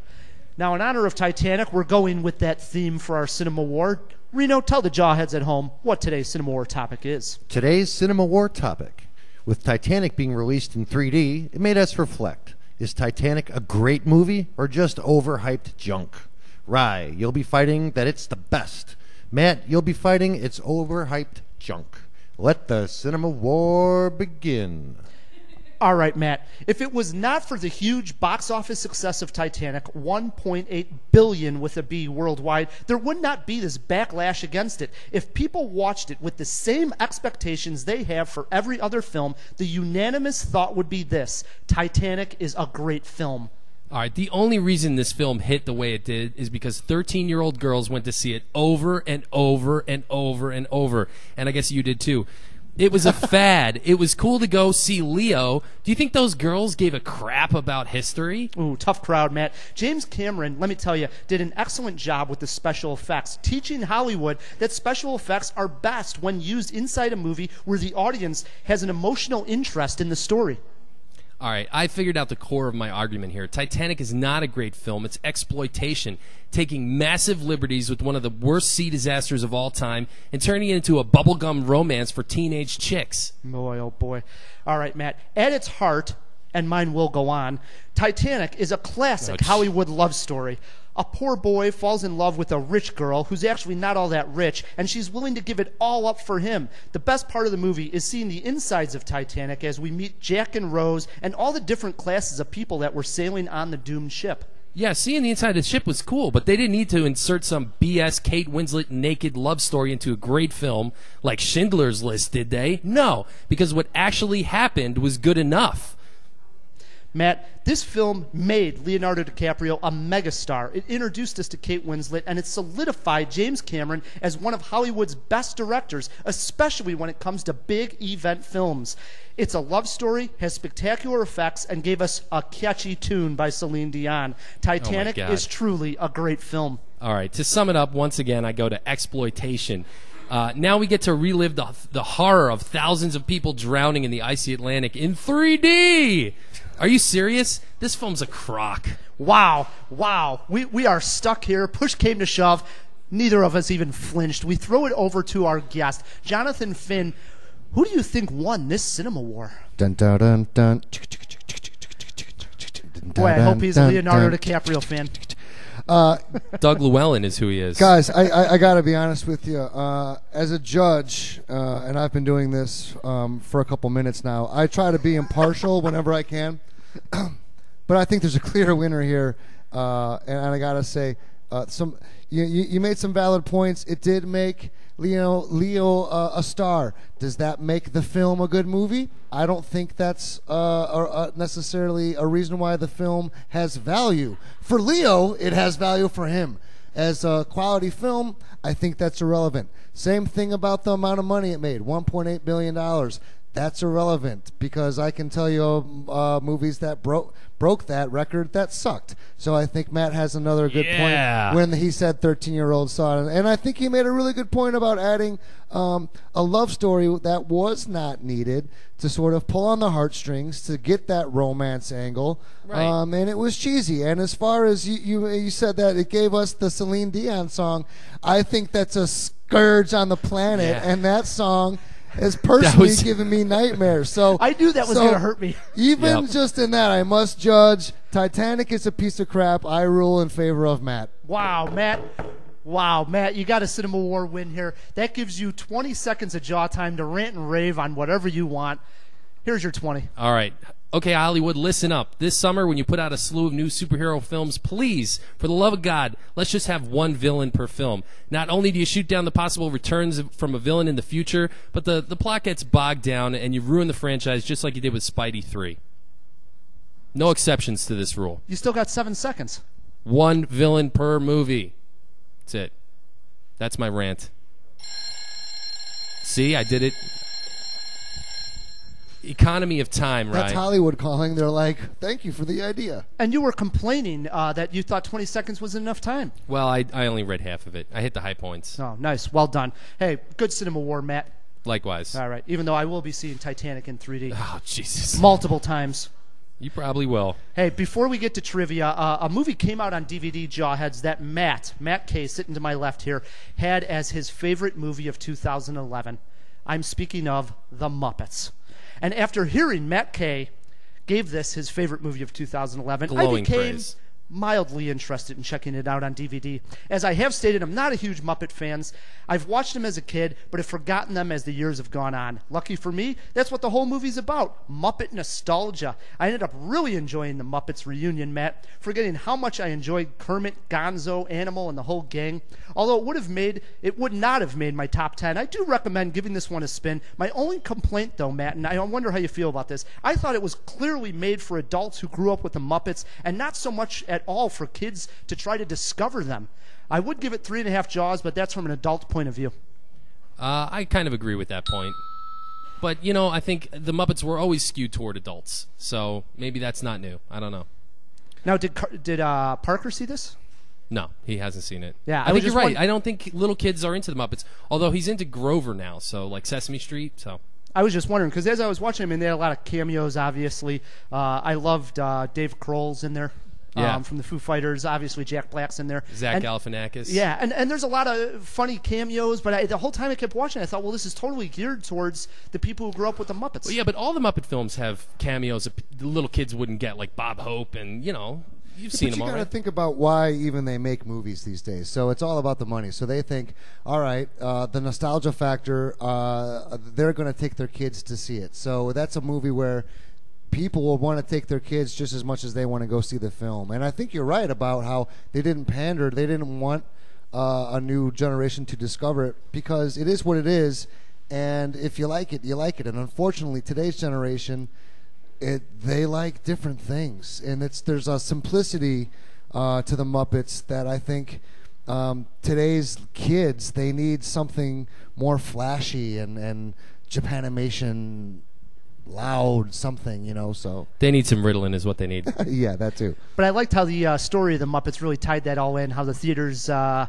Now, in honor of Titanic, we're going with that theme for our Cinema War. Reno, tell the jawheads at home what today's Cinema War topic is. Today's Cinema War topic. With Titanic being released in 3D, it made us reflect. Is Titanic a great movie or just overhyped junk? Rye, you'll be fighting that it's the best. Matt, you'll be fighting it's overhyped junk. Let the Cinema War begin. All right, Matt. If it was not for the huge box office success of Titanic, 1.8 billion with a B worldwide, there would not be this backlash against it. If people watched it with the same expectations they have for every other film, the unanimous thought would be this: Titanic is a great film. All right, the only reason this film hit the way it did is because 13-year-old girls went to see it over and over and over and over, and I guess you did too. It was a fad. It was cool to go see Leo. Do you think those girls gave a crap about history? Ooh, tough crowd, Matt. James Cameron, let me tell you, did an excellent job with the special effects, teaching Hollywood that special effects are best when used inside a movie where the audience has an emotional interest in the story. All right, I figured out the core of my argument here. Titanic is not a great film. It's exploitation, taking massive liberties with one of the worst sea disasters of all time and turning it into a bubblegum romance for teenage chicks. Boy, oh boy. All right, Matt. At its heart, and mine will go on, Titanic is a classic Hollywood love story. A poor boy falls in love with a rich girl who's actually not all that rich, and she's willing to give it all up for him. The best part of the movie is seeing the insides of Titanic as we meet Jack and Rose and all the different classes of people that were sailing on the doomed ship. Yeah, seeing the inside of the ship was cool, but they didn't need to insert some BS Kate Winslet naked love story into a great film like Schindler's List, did they? No, because what actually happened was good enough. Matt, this film made Leonardo DiCaprio a megastar. It introduced us to Kate Winslet, and it solidified James Cameron as one of Hollywood's best directors, especially when it comes to big event films. It's a love story, has spectacular effects, and gave us a catchy tune by Celine Dion. Titanic is truly a great film. All right, to sum it up, once again, I go to exploitation. Now we get to relive the horror of thousands of people drowning in the icy Atlantic in 3D. Are you serious? This film's a crock. Wow. We are stuck here. Push came to shove. Neither of us even flinched. We throw it over to our guest, Jonathan Finn. Who do you think won this cinema war? Dun, dun, dun, dun. Boy, I hope he's a Leonardo DiCaprio fan. Doug Llewellyn is who he is. Guys, I got to be honest with you. As a judge, and I've been doing this for a couple minutes now, I try to be impartial whenever I can. But I think there's a clear winner here. And I got to say, you made some valid points. It did make Leo a star. Does that make the film a good movie? I don't think that's necessarily a reason why the film has value. For Leo, it has value for him. As a quality film, I think that's irrelevant. Same thing about the amount of money it made, $1.8 billion. That's irrelevant because I can tell you movies that broke that record that sucked. So I think Matt has another good point when he said 13-year-olds saw it. And I think he made a really good point about adding a love story that was not needed to sort of pull on the heartstrings to get that romance angle. Right. And it was cheesy. And as far as you said that it gave us the Celine Dion song, I think that's a scourge on the planet. Yeah. And that song has personally given me nightmares. So I knew that was going to hurt me. Even just in that, I must judge. Titanic is a piece of crap. I rule in favor of Matt. Wow, Matt, you got a Cinema War win here. That gives you 20 seconds of jaw time to rant and rave on whatever you want. Here's your 20. All right. Okay, Hollywood, listen up. This summer, when you put out a slew of new superhero films, please, for the love of God, let's just have one villain per film. Not only do you shoot down the possible returns from a villain in the future, but the plot gets bogged down, and you ruin the franchise just like you did with Spidey 3. No exceptions to this rule. You still got 7 seconds. One villain per movie. That's it. That's my rant. See, I did it. Economy of time, right? That's Hollywood calling. They're like, thank you for the idea. And you were complaining that you thought 20 seconds was enough time. Well, I only read half of it. I hit the high points. Oh, nice. Well done. Hey, good Cinema War, Matt. Likewise. All right. Even though I will be seeing Titanic in 3D. Oh, Jesus. Multiple times. You probably will. Hey, before we get to trivia, a movie came out on DVD, Jawheads, that Matt K, sitting to my left here, had as his favorite movie of 2011. I'm speaking of The Muppets. And after hearing Matt K gave this his favorite movie of 2011, glowing praise. mildly interested in checking it out on DVD. As I have stated, I'm not a huge Muppet fan. I've watched them as a kid, but have forgotten them as the years have gone on. Lucky for me, that's what the whole movie's about, Muppet nostalgia. I ended up really enjoying the Muppets reunion, Matt, forgetting how much I enjoyed Kermit, Gonzo, Animal, and the whole gang. Although it would not have made my top 10. I do recommend giving this one a spin. My only complaint, though, Matt, and I wonder how you feel about this, I thought it was clearly made for adults who grew up with the Muppets, and not so much at all for kids to try to discover them. I would give it 3.5 Jaws, but that's from an adult point of view. I kind of agree with that point. But, I think the Muppets were always skewed toward adults. So maybe that's not new. I don't know. Now, did Parker see this? No, he hasn't seen it. Yeah, I think you're right. I don't think little kids are into the Muppets, although he's into Grover now, so like Sesame Street. So I was just wondering, because as I was watching him, and they had a lot of cameos, obviously. I loved Dave Grohl's in there. From the Foo Fighters, obviously Jack Black's in there. Zach Galifianakis. Yeah, and there's a lot of funny cameos, but the whole time I kept watching, I thought, well, this is totally geared towards the people who grew up with the Muppets. Well, yeah, but all the Muppet films have cameos that the little kids wouldn't get, like Bob Hope, and, you've seen them all, But you got to right? think about why even they make movies these days. So it's all about the money. So they think, all right, the nostalgia factor, they're going to take their kids to see it. So that's a movie where people will want to take their kids just as much as they want to go see the film. And I think you're right about how they didn't pander. They didn't want a new generation to discover it because it is what it is. And if you like it, you like it. And unfortunately, today's generation, they like different things. And there's a simplicity to the Muppets that I think today's kids, they need something more flashy and Japanimation loud something, so They need some Ritalin is what they need. yeah, that too. But I liked how the story of the Muppets really tied that all in, how the theaters, Yeah.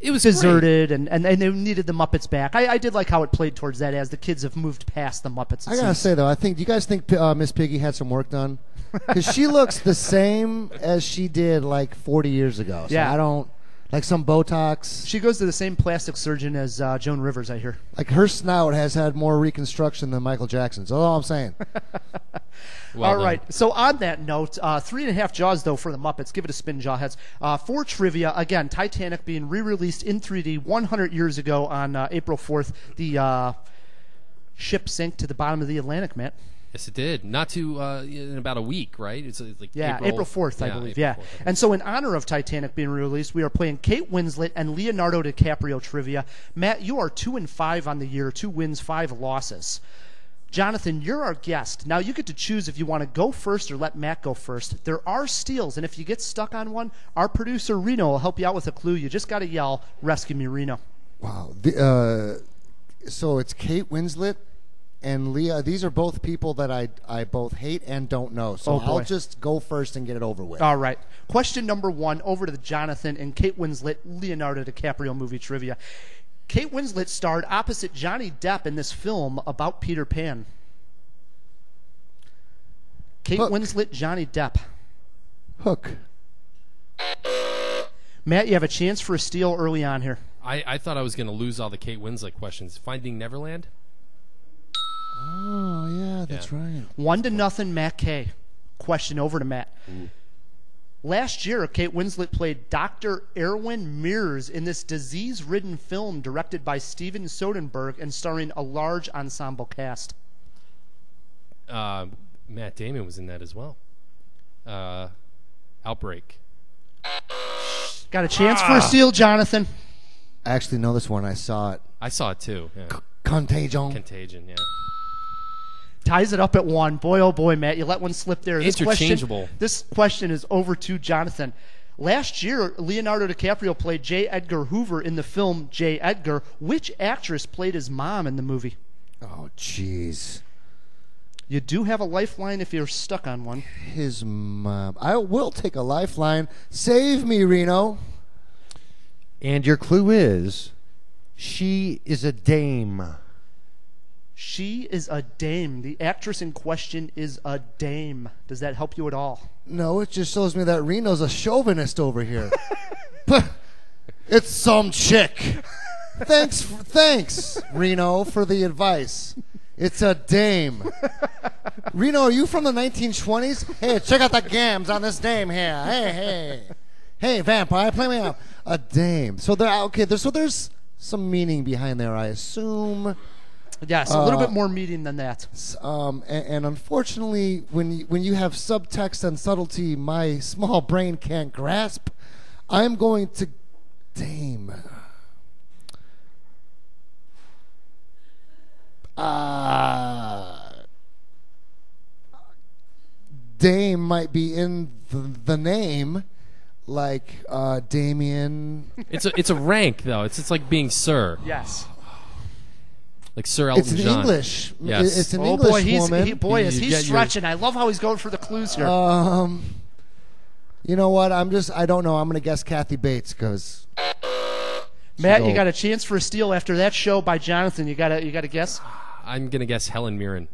It was deserted, and they needed the Muppets back. I did like how it played towards that as the kids have moved past the Muppets. I gotta say, though, do you guys think Miss Piggy had some work done? Because she looks the same as she did like 40 years ago. So Yeah. I don't... Like some Botox. She goes to the same plastic surgeon as Joan Rivers, I hear. Like her snout has had more reconstruction than Michael Jackson's. That's all I'm saying. All right. So on that note, 3.5 Jaws, though, for the Muppets. Give it a spin, Jawheads. For trivia, again, Titanic being re-released in 3D 100 years ago on April 4th. The ship sank to the bottom of the Atlantic, Matt. Yes, it did. Not too in about a week, right? It's like April 4th, I believe. April 4th. And so in honor of Titanic being released, we are playing Kate Winslet and Leonardo DiCaprio trivia. Matt, you are 2-5 on the year, 2 wins, 5 losses. Jonathan, you're our guest. Now you get to choose if you want to go first or let Matt go first. There are steals, and if you get stuck on one, our producer Reno will help you out with a clue. You just got to yell, "Rescue me, Reno." Wow. So it's Kate Winslet and Leah. These are both people that I both hate and don't know. So I'll just go first and get it over with. All right. Question number 1, over to the Jonathan and Kate Winslet, Leonardo DiCaprio movie trivia. Kate Winslet starred opposite Johnny Depp in this film about Peter Pan. Kate Winslet, Johnny Depp. Hook. Matt, you have a chance for a steal early on here. I thought I was going to lose all the Kate Winslet questions. Finding Neverland? Oh, yeah, that's right. 1-0, Matt K. Question over to Matt. Ooh. Last year, Kate Winslet played Dr. Erwin Mears in this disease-ridden film directed by Steven Soderbergh and starring a large ensemble cast. Matt Damon was in that as well. Outbreak. Got a chance for a steal, Jonathan. I actually know this one. I saw it. I saw it too. Yeah. Contagion. Contagion, yeah. Ties it up at 1. Boy, oh boy, Matt, you let one slip there. Interchangeable. This question is over to Jonathan. Last year, Leonardo DiCaprio played J. Edgar Hoover in the film J. Edgar. Which actress played his mom in the movie? Oh, jeez. You do have a lifeline if you're stuck on one. His mom. I will take a lifeline. Save me, Reno. And your clue is, she is a dame. She is a dame. The actress in question is a dame. Does that help you at all? No, it just shows me that Reno's a chauvinist over here. It's some chick. Thanks, Reno, for the advice. It's a dame. Reno, are you from the 1920s? Hey, check out the gams on this dame here. Hey, vampire, play me out. A dame. So there's some meaning behind there, I assume. Yes, a little bit more meaning than that. And unfortunately, when you have subtext and subtlety, my small brain can't grasp. I'm going to dame. Dame might be in the name, like Damien. It's a rank though. It's like being Sir. Yes. Like Sir Elton It's in John. English. Yes. It's an English woman. He's stretching. I love how he's going for the clues here. You know what? I don't know. I'm going to guess Kathy Bates because. Matt, you got a chance for a steal after that show by Jonathan. You got to guess. I'm gonna guess Helen Mirren.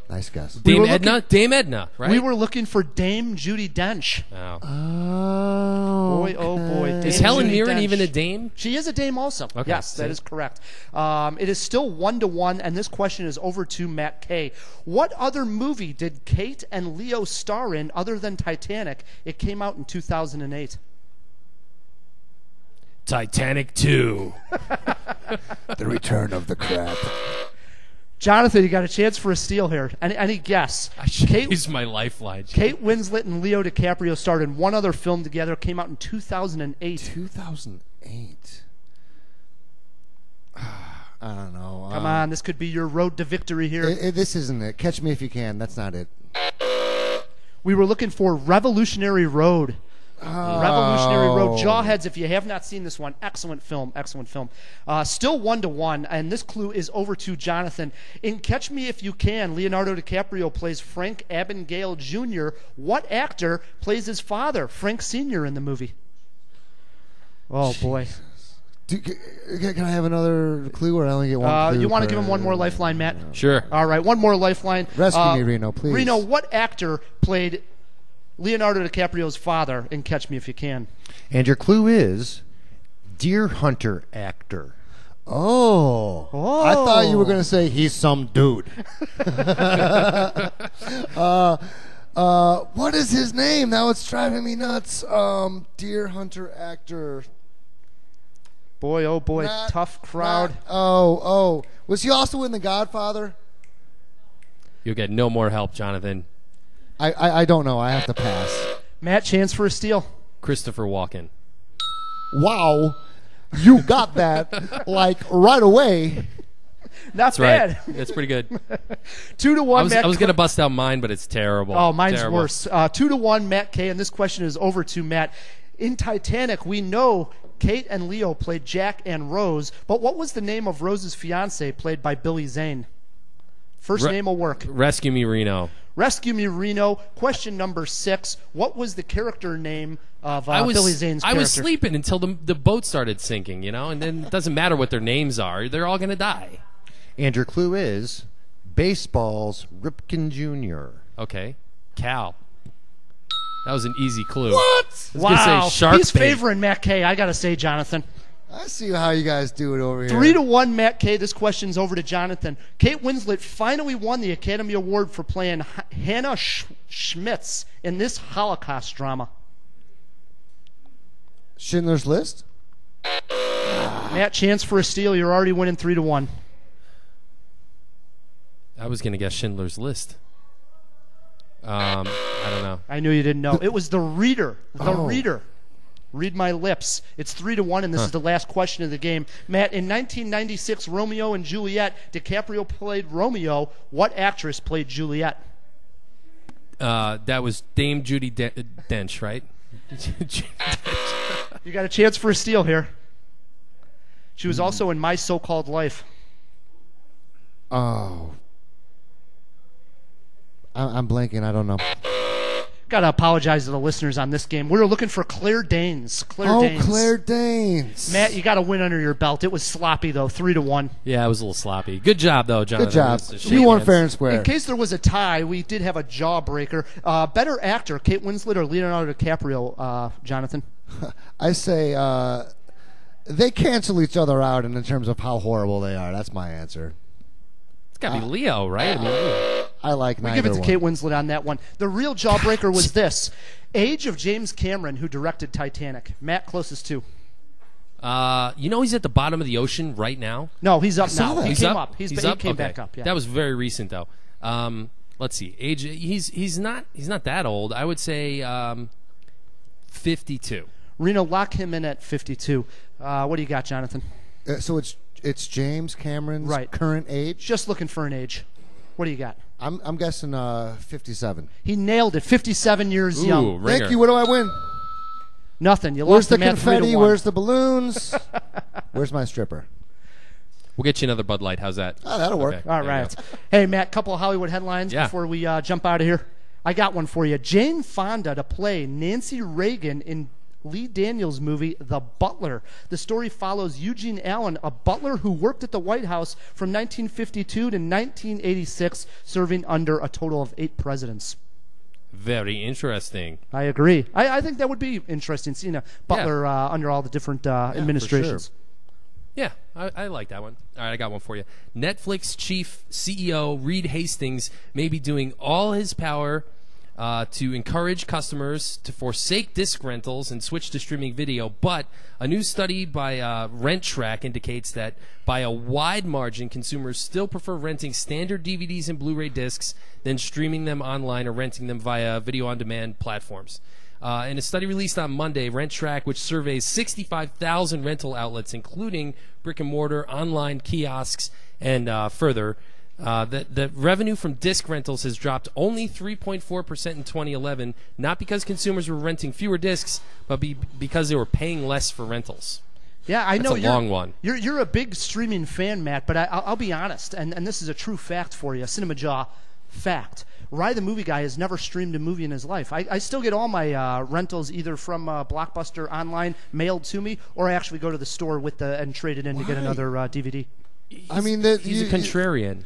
Nice guess. Dame Edna, right? We were looking for Dame Judi Dench. Oh. Boy, oh boy. Is Dame Helen Judi Mirren Dench. even a dame? She is a dame also. Okay, Yes, that is correct. It is still 1-1, and this question is over to Matt K. What other movie did Kate and Leo star in other than Titanic? It came out in 2008. Titanic 2. The Return of the Crab. Jonathan, you got a chance for a steal here. Any guess? I should use my lifeline. Kate Winslet and Leo DiCaprio starred in one other film together. Came out in 2008. 2008. I don't know. Come on, this could be your road to victory here. This isn't it. Catch Me If You Can. That's not it. We were looking for Revolutionary Road. Revolutionary Road. Jawheads, if you have not seen this one, excellent film, excellent film. Still 1-1, and this clue is over to Jonathan. In Catch Me If You Can, Leonardo DiCaprio plays Frank Abagnale Jr. What actor plays his father, Frank Sr., in the movie? Oh, boy. Can I have another clue, or I only get one clue? You want to give him one more lifeline, Matt? Sure. All right, one more lifeline. Rescue me, Reno, please. Reno, what actor played Leonardo DiCaprio's father in Catch Me If You Can? And your clue is Deer Hunter actor. Oh. I thought you were going to say he's some dude. What is his name? Now it's driving me nuts. Deer Hunter actor. Boy, oh boy, tough crowd. Was he also in The Godfather? You'll get no more help, Jonathan. I don't know. I have to pass. Matt, chance for a steal. Christopher Walken. Wow. You got that, like, right away. Not That's bad. right. That's pretty good. 2-1. I was going to bust out mine, but it's terrible. Oh, mine's terrible. worse. 2-1, Matt K. And this question is over to Matt. In Titanic, we know Kate and Leo played Jack and Rose, but what was the name of Rose's fiance, played by Billy Zane? First name will work. Rescue Me, Reno. Rescue Me, Reno. Question number 6. What was the character name of Billy Zane's character? I was sleeping until the boat started sinking, and then it doesn't matter what their names are. They're all going to die. And your clue is Baseball's Ripken Jr. Okay. Cal. That was an easy clue. What? Wow. He's bait. favoring Matt K, I got to say, Jonathan. I see how you guys do it over here. 3-1, Matt K. This question's over to Jonathan. Kate Winslet finally won the Academy Award for playing Hannah Schmitz in this Holocaust drama. Schindler's List? Matt, chance for a steal. You're already winning 3-1. I was going to guess Schindler's List. I don't know. I knew you didn't know. It was The Reader. The Reader. Read my lips. It's 3-1, and this is the last question of the game. Matt, in 1996, Romeo and Juliet, DiCaprio played Romeo. What actress played Juliet? That was Dame Judi Dench, right? You got a chance for a steal here. She was also in My So-Called Life. Oh. I'm blanking. I don't know. Got to apologize to the listeners on this game. We were looking for Claire Danes. Claire Danes. Matt, you got a win under your belt. It was sloppy, though, 3-1. Yeah, it was a little sloppy. Good job, though, Jonathan. Good job. You won fair and square. In case there was a tie, we did have a jawbreaker. Better actor, Kate Winslet or Leonardo DiCaprio, Jonathan? I say they cancel each other out in terms of how horrible they are. That's my answer. It's got to be Leo, right? I like We neither give it to one. Kate Winslet on that one. The real jawbreaker was this. Age of James Cameron, who directed Titanic. Matt, closest to. He's at the bottom of the ocean right now. No, he's up saw now. that. He He's came up? up. He's He up? came Okay. back up. Yeah. That was very recent, though. Let's see. Age. He's not that old. I would say 52. Reno, lock him in at 52. What do you got, Jonathan? So it's James Cameron's Right. current age. Just looking for an age. What do you got? I'm guessing 57. He nailed it. 57 years Ooh, young. ringer. Thank you. What do I win? Nothing. You Where's lost the to Matt 3 to confetti? 1. Where's the balloons? Where's my stripper? We'll get you another Bud Light. How's that? Oh, that'll work. Okay, All there you right. go. Hey, Matt, couple of Hollywood headlines Yeah. before we jump out of here. I got one for you. Jane Fonda to play Nancy Reagan in Lee Daniels' movie The Butler. The story follows Eugene Allen, a butler who worked at the White House from 1952 to 1986, serving under a total of 8 presidents. Very interesting. I agree. I think that would be interesting, seeing a butler under all the different administrations. Yeah, I like that one. All right, I got one for you. Netflix chief CEO Reed Hastings may be doing all his power to encourage customers to forsake disc rentals and switch to streaming video, but a new study by RentTrack indicates that by a wide margin, consumers still prefer renting standard DVDs and Blu-ray discs than streaming them online or renting them via video-on-demand platforms. In a study released on Monday, RentTrack, which surveys 65,000 rental outlets, including brick-and-mortar, online kiosks, and further, the revenue from disc rentals has dropped only 3.4% in 2011, not because consumers were renting fewer discs, but because they were paying less for rentals. Yeah, I That's know a you're long one. You're a big streaming fan, Matt, but I'll be honest, and this is a true fact for you, CinemaJaw fact. Rye the Movie Guy has never streamed a movie in his life. I still get all my rentals either from Blockbuster online, mailed to me, or I actually go to the store and trade it in to get another DVD. I mean, He's a contrarian.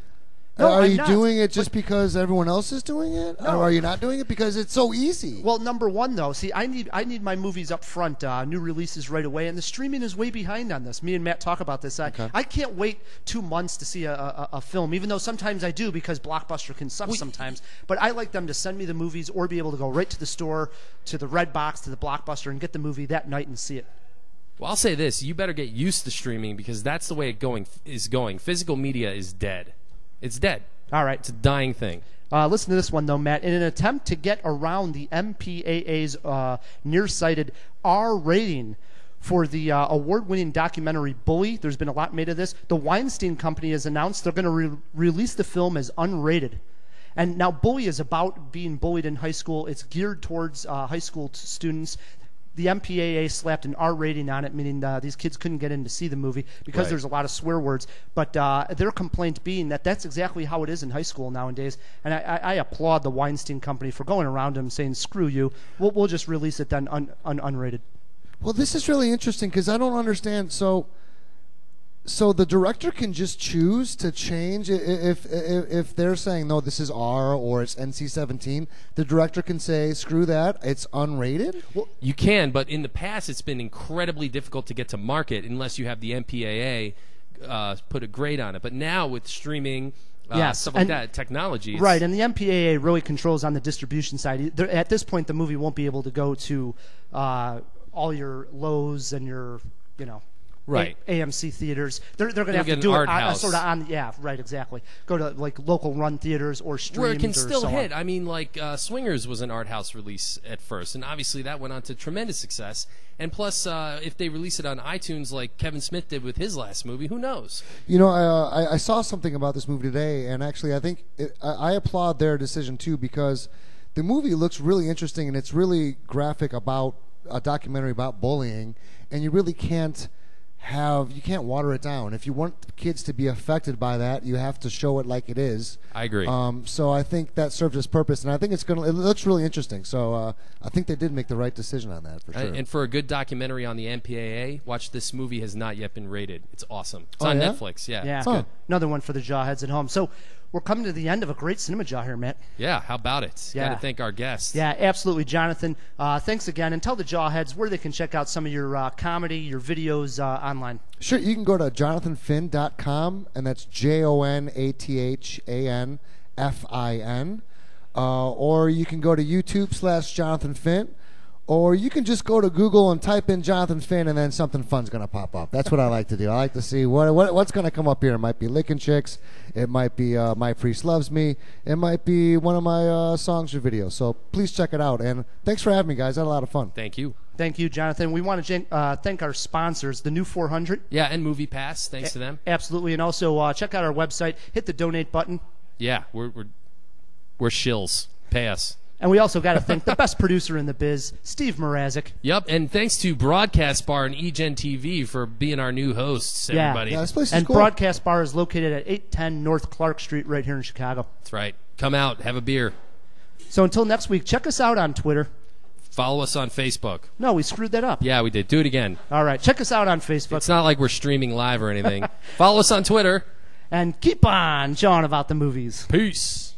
No, are I'm you not. doing it just because everyone else is doing it, or are you not doing it because it's so easy? Well, number one, though, see, I need my movies up front, new releases right away, and the streaming is way behind on this. Me and Matt talk about this. I can't wait 2 months to see a film, even though sometimes I do because Blockbuster can suck sometimes. But I like them to send me the movies or be able to go right to the store, to the Red Box, to the Blockbuster, and get the movie that night and see it. Well, I'll say this. You better get used to streaming because that's the way it is going. Physical media is dead. It's dead. All right. It's a dying thing. Listen to this one, though, Matt. In an attempt to get around the MPAA's nearsighted R rating for the award-winning documentary Bully, there's been a lot made of this, the Weinstein Company has announced they're going to release the film as unrated. And now Bully is about being bullied in high school. It's geared towards high school students. The MPAA slapped an R rating on it, meaning these kids couldn't get in to see the movie because there's a lot of swear words. But their complaint being that that's exactly how it is in high school nowadays. And I applaud the Weinstein Company for going around them saying, screw you, we'll just release it then unrated. Well, this is really interesting because I don't understand. So the director can just choose to change if they're saying no, this is R or it's NC-17. The director can say screw that, it's unrated. Well, you can, but in the past it's been incredibly difficult to get to market unless you have the MPAA put a grade on it. But now with streaming. Stuff like that, technology. Right, and the MPAA really controls on the distribution side. At this point, the movie won't be able to go to all your Lowe's and your, Right. AMC theaters. They're going to have to get do an it art house. sort of on. Yeah, right, exactly. Go to like local run theaters or streams where it can or still so hit. on. I mean, like Swingers was an art house release at first, and obviously that went on to tremendous success. And plus, if they release it on iTunes like Kevin Smith did with his last movie, who knows? I saw something about this movie today, and actually I think I applaud their decision too because the movie looks really interesting and it's really graphic about a documentary about bullying, and you really can't water it down. If you want kids to be affected by that, you have to show it like it is. I agree. So I think that served its purpose, and I think it looks really interesting. So I think they did make the right decision on that for sure. And for a good documentary on the MPAA, watch This Movie Has Not Yet Been Rated. It's awesome. It's on Netflix. Yeah. It's good. Another one for the jawheads at home. So we're coming to the end of a great CinemaJaw here, Matt. Yeah, how about it? Yeah. Got to thank our guests. Yeah, absolutely, Jonathan. Thanks again, and tell the jawheads where they can check out some of your comedy, your videos online. Sure, you can go to jonathanfinn.com, and that's JONATHAN, Fin. Or you can go to YouTube/Jonathan Finn. Or you can just go to Google and type in Jonathan Finn, and then something fun's going to pop up. That's what I like to do. I like to see what's going to come up here. It might be Lickin' Chicks. It might be My Priest Loves Me. It might be one of my songs or videos. So please check it out. And thanks for having me, guys. I had a lot of fun. Thank you. Thank you, Jonathan. We want to thank our sponsors, the New 400. Yeah, and Movie Pass. Thanks to them. Absolutely. And also check out our website. Hit the donate button. Yeah, we're shills. Pay us. And we also got to thank the best producer in the biz, Steve Mrazek. Yep, and thanks to Broadcast Bar and eGen TV for being our new hosts, everybody. Yeah, this place is and cool. Broadcast Bar is located at 810 North Clark Street right here in Chicago. That's right. Come out, have a beer. So until next week, check us out on Twitter. Follow us on Facebook. No, we screwed that up. Yeah, we did. Do it again. All right, check us out on Facebook. It's not like we're streaming live or anything. Follow us on Twitter. And keep on jawing about the movies. Peace.